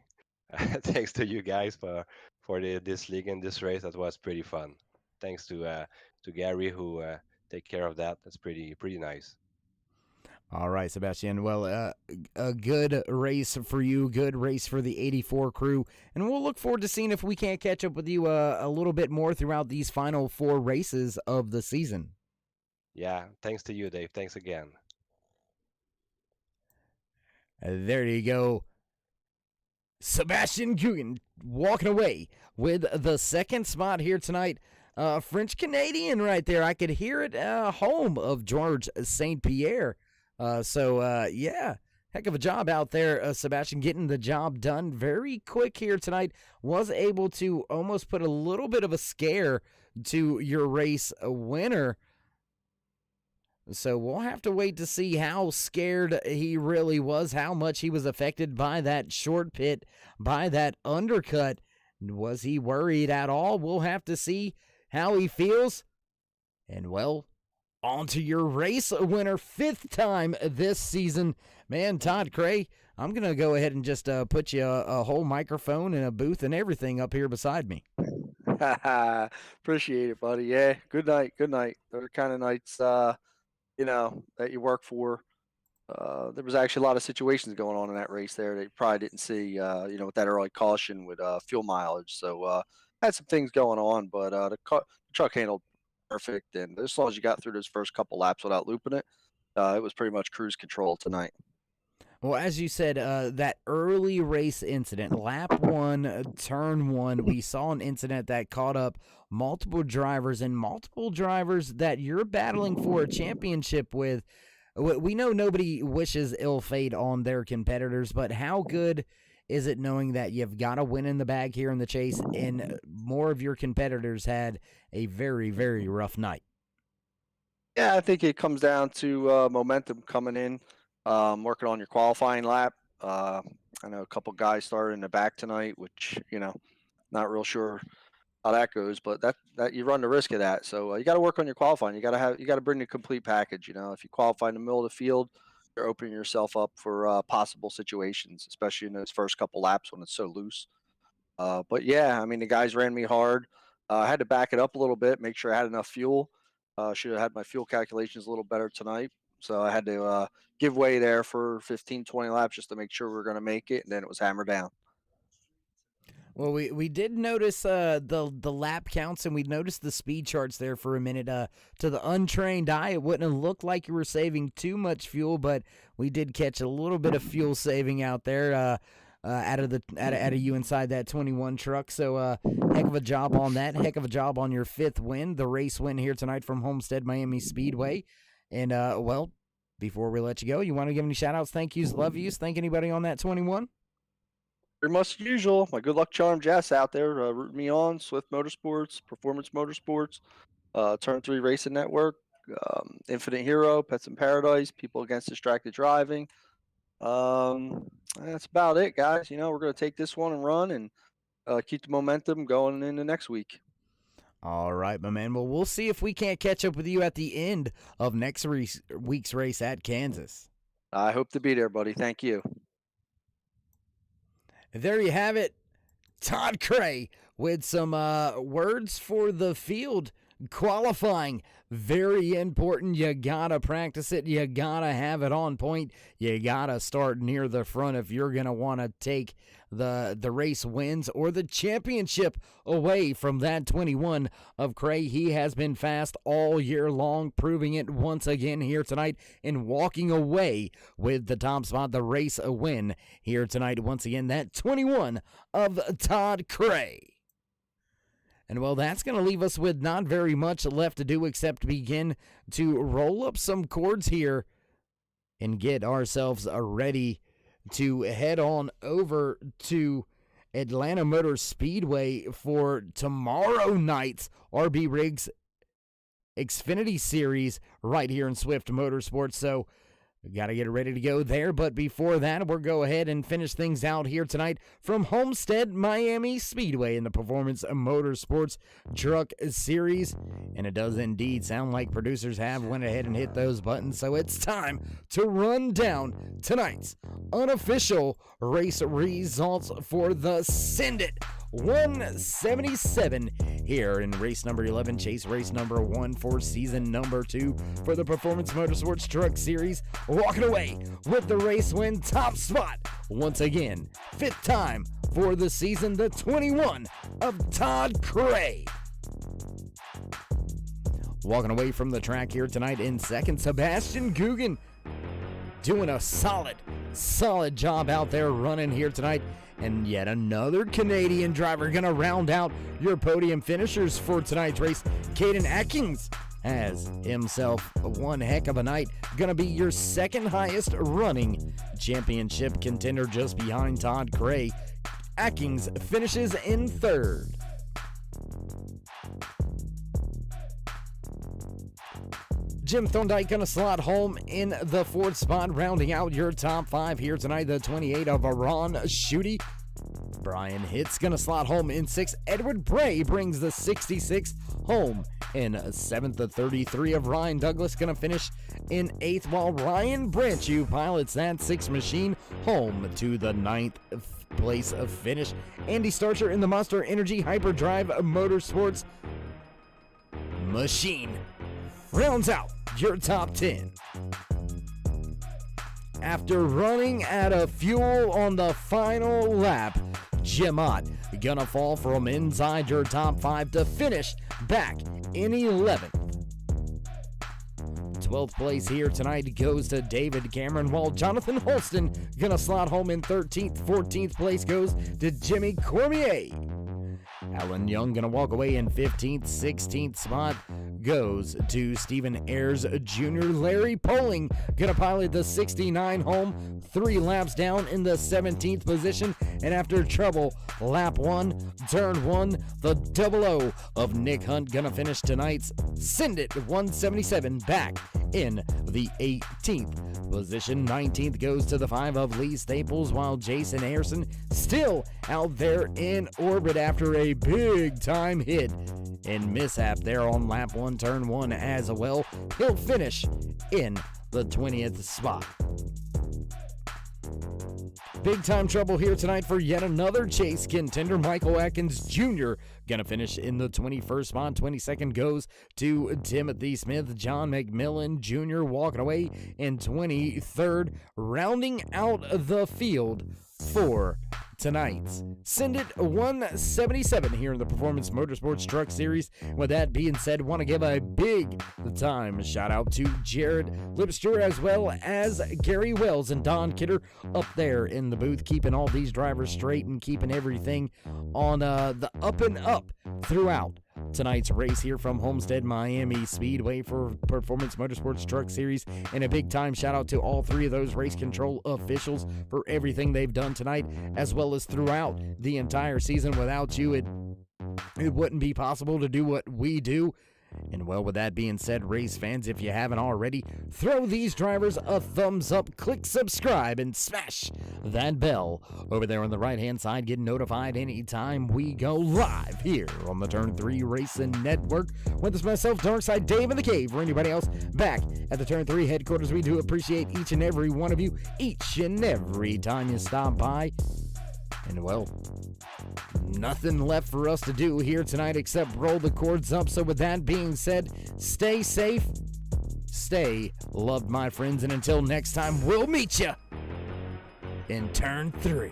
Thanks to you guys for this league and this race. That was pretty fun. Thanks to Gary who take care of that. That's pretty nice. All right, Sebastian. Well, a good race for you, good race for the 84 crew, and we'll look forward to seeing if we can't catch up with you a little bit more throughout these final 4 races of the season. Yeah, thanks to you, Dave. Thanks again. There you go. Sebastian Guggen walking away with the second spot here tonight. French Canadian right there. I could hear it, home of George St. Pierre. Yeah, heck of a job out there, Sebastian, getting the job done very quick here tonight. Was able to almost put a little bit of a scare to your race winner. So we'll have to wait to see how scared he really was, how much he was affected by that short pit, by that undercut. Was he worried at all? We'll have to see how he feels. And, well, on to your race winner, 5th time this season. Man, Todd Cray, I'm going to go ahead and just put you a whole microphone and a booth and everything up here beside me. Appreciate it, buddy. Yeah, good night. Good night. Those are kind of nights, that you work for. There was actually a lot of situations going on in that race there that you probably didn't see, with that early caution with fuel mileage. So had some things going on, but the truck handled perfect. And as long as you got through those first couple laps without looping it, it was pretty much cruise control tonight. Well, as you said, that early race incident, lap 1, turn 1, we saw an incident that caught up multiple drivers that you're battling for a championship with. We know nobody wishes ill fate on their competitors, but how good is it knowing that you've got a win in the bag here in the chase, and more of your competitors had a very, very rough night? Yeah, I think it comes down to momentum coming in, working on your qualifying lap. I know a couple guys started in the back tonight, which, not real sure how that goes, but that you run the risk of that. So you got to work on your qualifying. You got to bring the complete package. If you qualify in the middle of the field, you're opening yourself up for possible situations, especially in those first couple laps when it's so loose. But yeah, I mean, the guys ran me hard. I had to back it up a little bit, make sure I had enough fuel. Should have had my fuel calculations a little better tonight. So I had to give way there for 15, 20 laps just to make sure we were going to make it. And then it was hammer down. Well, we did notice the lap counts, and we noticed the speed charts there for a minute. To the untrained eye, it wouldn't have looked like you were saving too much fuel, but we did catch a little bit of fuel saving out there out of you inside that 21 truck. So heck of a job on that. Heck of a job on your 5th win, the race win here tonight from Homestead Miami Speedway. And well, before we let you go, you want to give any shout outs, thank yous, love yous, thank anybody on that 21? Pretty much as usual. My good luck charm Jess out there rooting me on. Swift Motorsports, Performance Motorsports, Turn 3 Racing Network. Infinite Hero, Pets in Paradise, People Against Distracted Driving. That's about it, guys. You know, we're going to take this one and run and keep the momentum going into next week. All right, my man. Well, we'll see if we can't catch up with you at the end of next week's race at Kansas. I hope to be there, buddy. Thank you. There you have it. Todd Cray with some words for the field qualifying. Very important. You gotta practice it. You gotta have it on point. You gotta start near the front if you're gonna want to take the race wins or the championship away from that 21 of Cray. He has been fast all year long, proving it once again here tonight and walking away with the top spot, the race a win here tonight. Once again, that 21 of Todd Cray. And, well, that's going to leave us with not very much left to do except begin to roll up some cords here and get ourselves ready to head on over to Atlanta Motor Speedway for tomorrow night's RB Riggs Xfinity Series right here in Swift Motorsports. So we got to get ready to go there, but before that, we'll go ahead and finish things out here tonight from Homestead Miami Speedway in the Performance Motorsports Truck Series. And it does indeed sound like producers have went ahead and hit those buttons, so it's time to run down tonight's unofficial race results for the Send It 177 here in race number 11, chase race number 1 for season number 2 for the Performance Motorsports Truck Series. Walking away with the race win, top spot once again, 5th time for the season, the 21 of Todd Cray. Walking away from the track here tonight in 2nd, Sebastian Guggen doing a solid job out there running here tonight. And yet another Canadian driver going to round out your podium finishers for tonight's race. Caden Atkins has himself one heck of a night. Going to be your 2nd highest running championship contender just behind Todd Cray. Atkins finishes in 3rd. Jim Thorndike going to slot home in the 4th spot, rounding out your top 5 here tonight. The 28 of Aaron Schutte. Brian Hitz going to slot home in 6th. Edward Bray brings the 66 home in 7th. The 33 of Ryan Douglas going to finish in 8th, while Ryan Branchew pilots that 6 machine home to the 9th place of finish. Andy Starcher in the Monster Energy Hyperdrive Motorsports machine rounds out your top 10. After running out of fuel on the final lap, Jim Ott gonna fall from inside your top 5 to finish back in 11th. 12th place here tonight goes to David Cameron, while Jonathan Holston gonna slot home in 13th. 14th place goes to Jimmy Cormier. Alan Young gonna walk away in 15th. 16th spot goes to Stephen Ayers Jr. Larry Poling gonna pilot the 69 home, 3 laps down in the 17th position. And after trouble, lap 1, turn 1, the 00 of Nick Hunt gonna finish tonight's Send It 177 back in the 18th position. 19th goes to the 5 of Lee Staples, while Jason Ayerson still out there in orbit after a big time hit and mishap there on lap 1, turn 1 as well. He'll finish in the 20th spot. Big time trouble here tonight for yet another chase contender. Michael Atkins Jr. gonna finish in the 21st spot. 22nd goes to Timothy Smith. John McMillan Jr. walking away in 23rd, rounding out the field for tonight's Send It 177 here in the Performance Motorsports Truck Series. With that being said, want to give a big time shout out to Jared Lipster as well as Gary Wells and Don Kidder up there in the booth, keeping all these drivers straight and keeping everything on the up and up throughout tonight's race here from Homestead Miami Speedway for Performance Motorsports Truck Series. And a big time shout out to all 3 of those race control officials for everything they've done tonight, as well as throughout the entire season. Without you, it wouldn't be possible to do what we do. And well, with that being said, race fans, if you haven't already, throw these drivers a thumbs up, click subscribe, and smash that bell over there on the right-hand side. Get notified anytime we go live here on the Turn 3 Racing Network. Whether it's myself, Darkside, Dave in the Cave, or anybody else back at the Turn 3 headquarters, we do appreciate each and every one of you, each and every time you stop by. And well, nothing left for us to do here tonight except roll the cords up. So with that being said, stay safe, stay loved, my friends, and until next time, we'll meet you in Turn 3.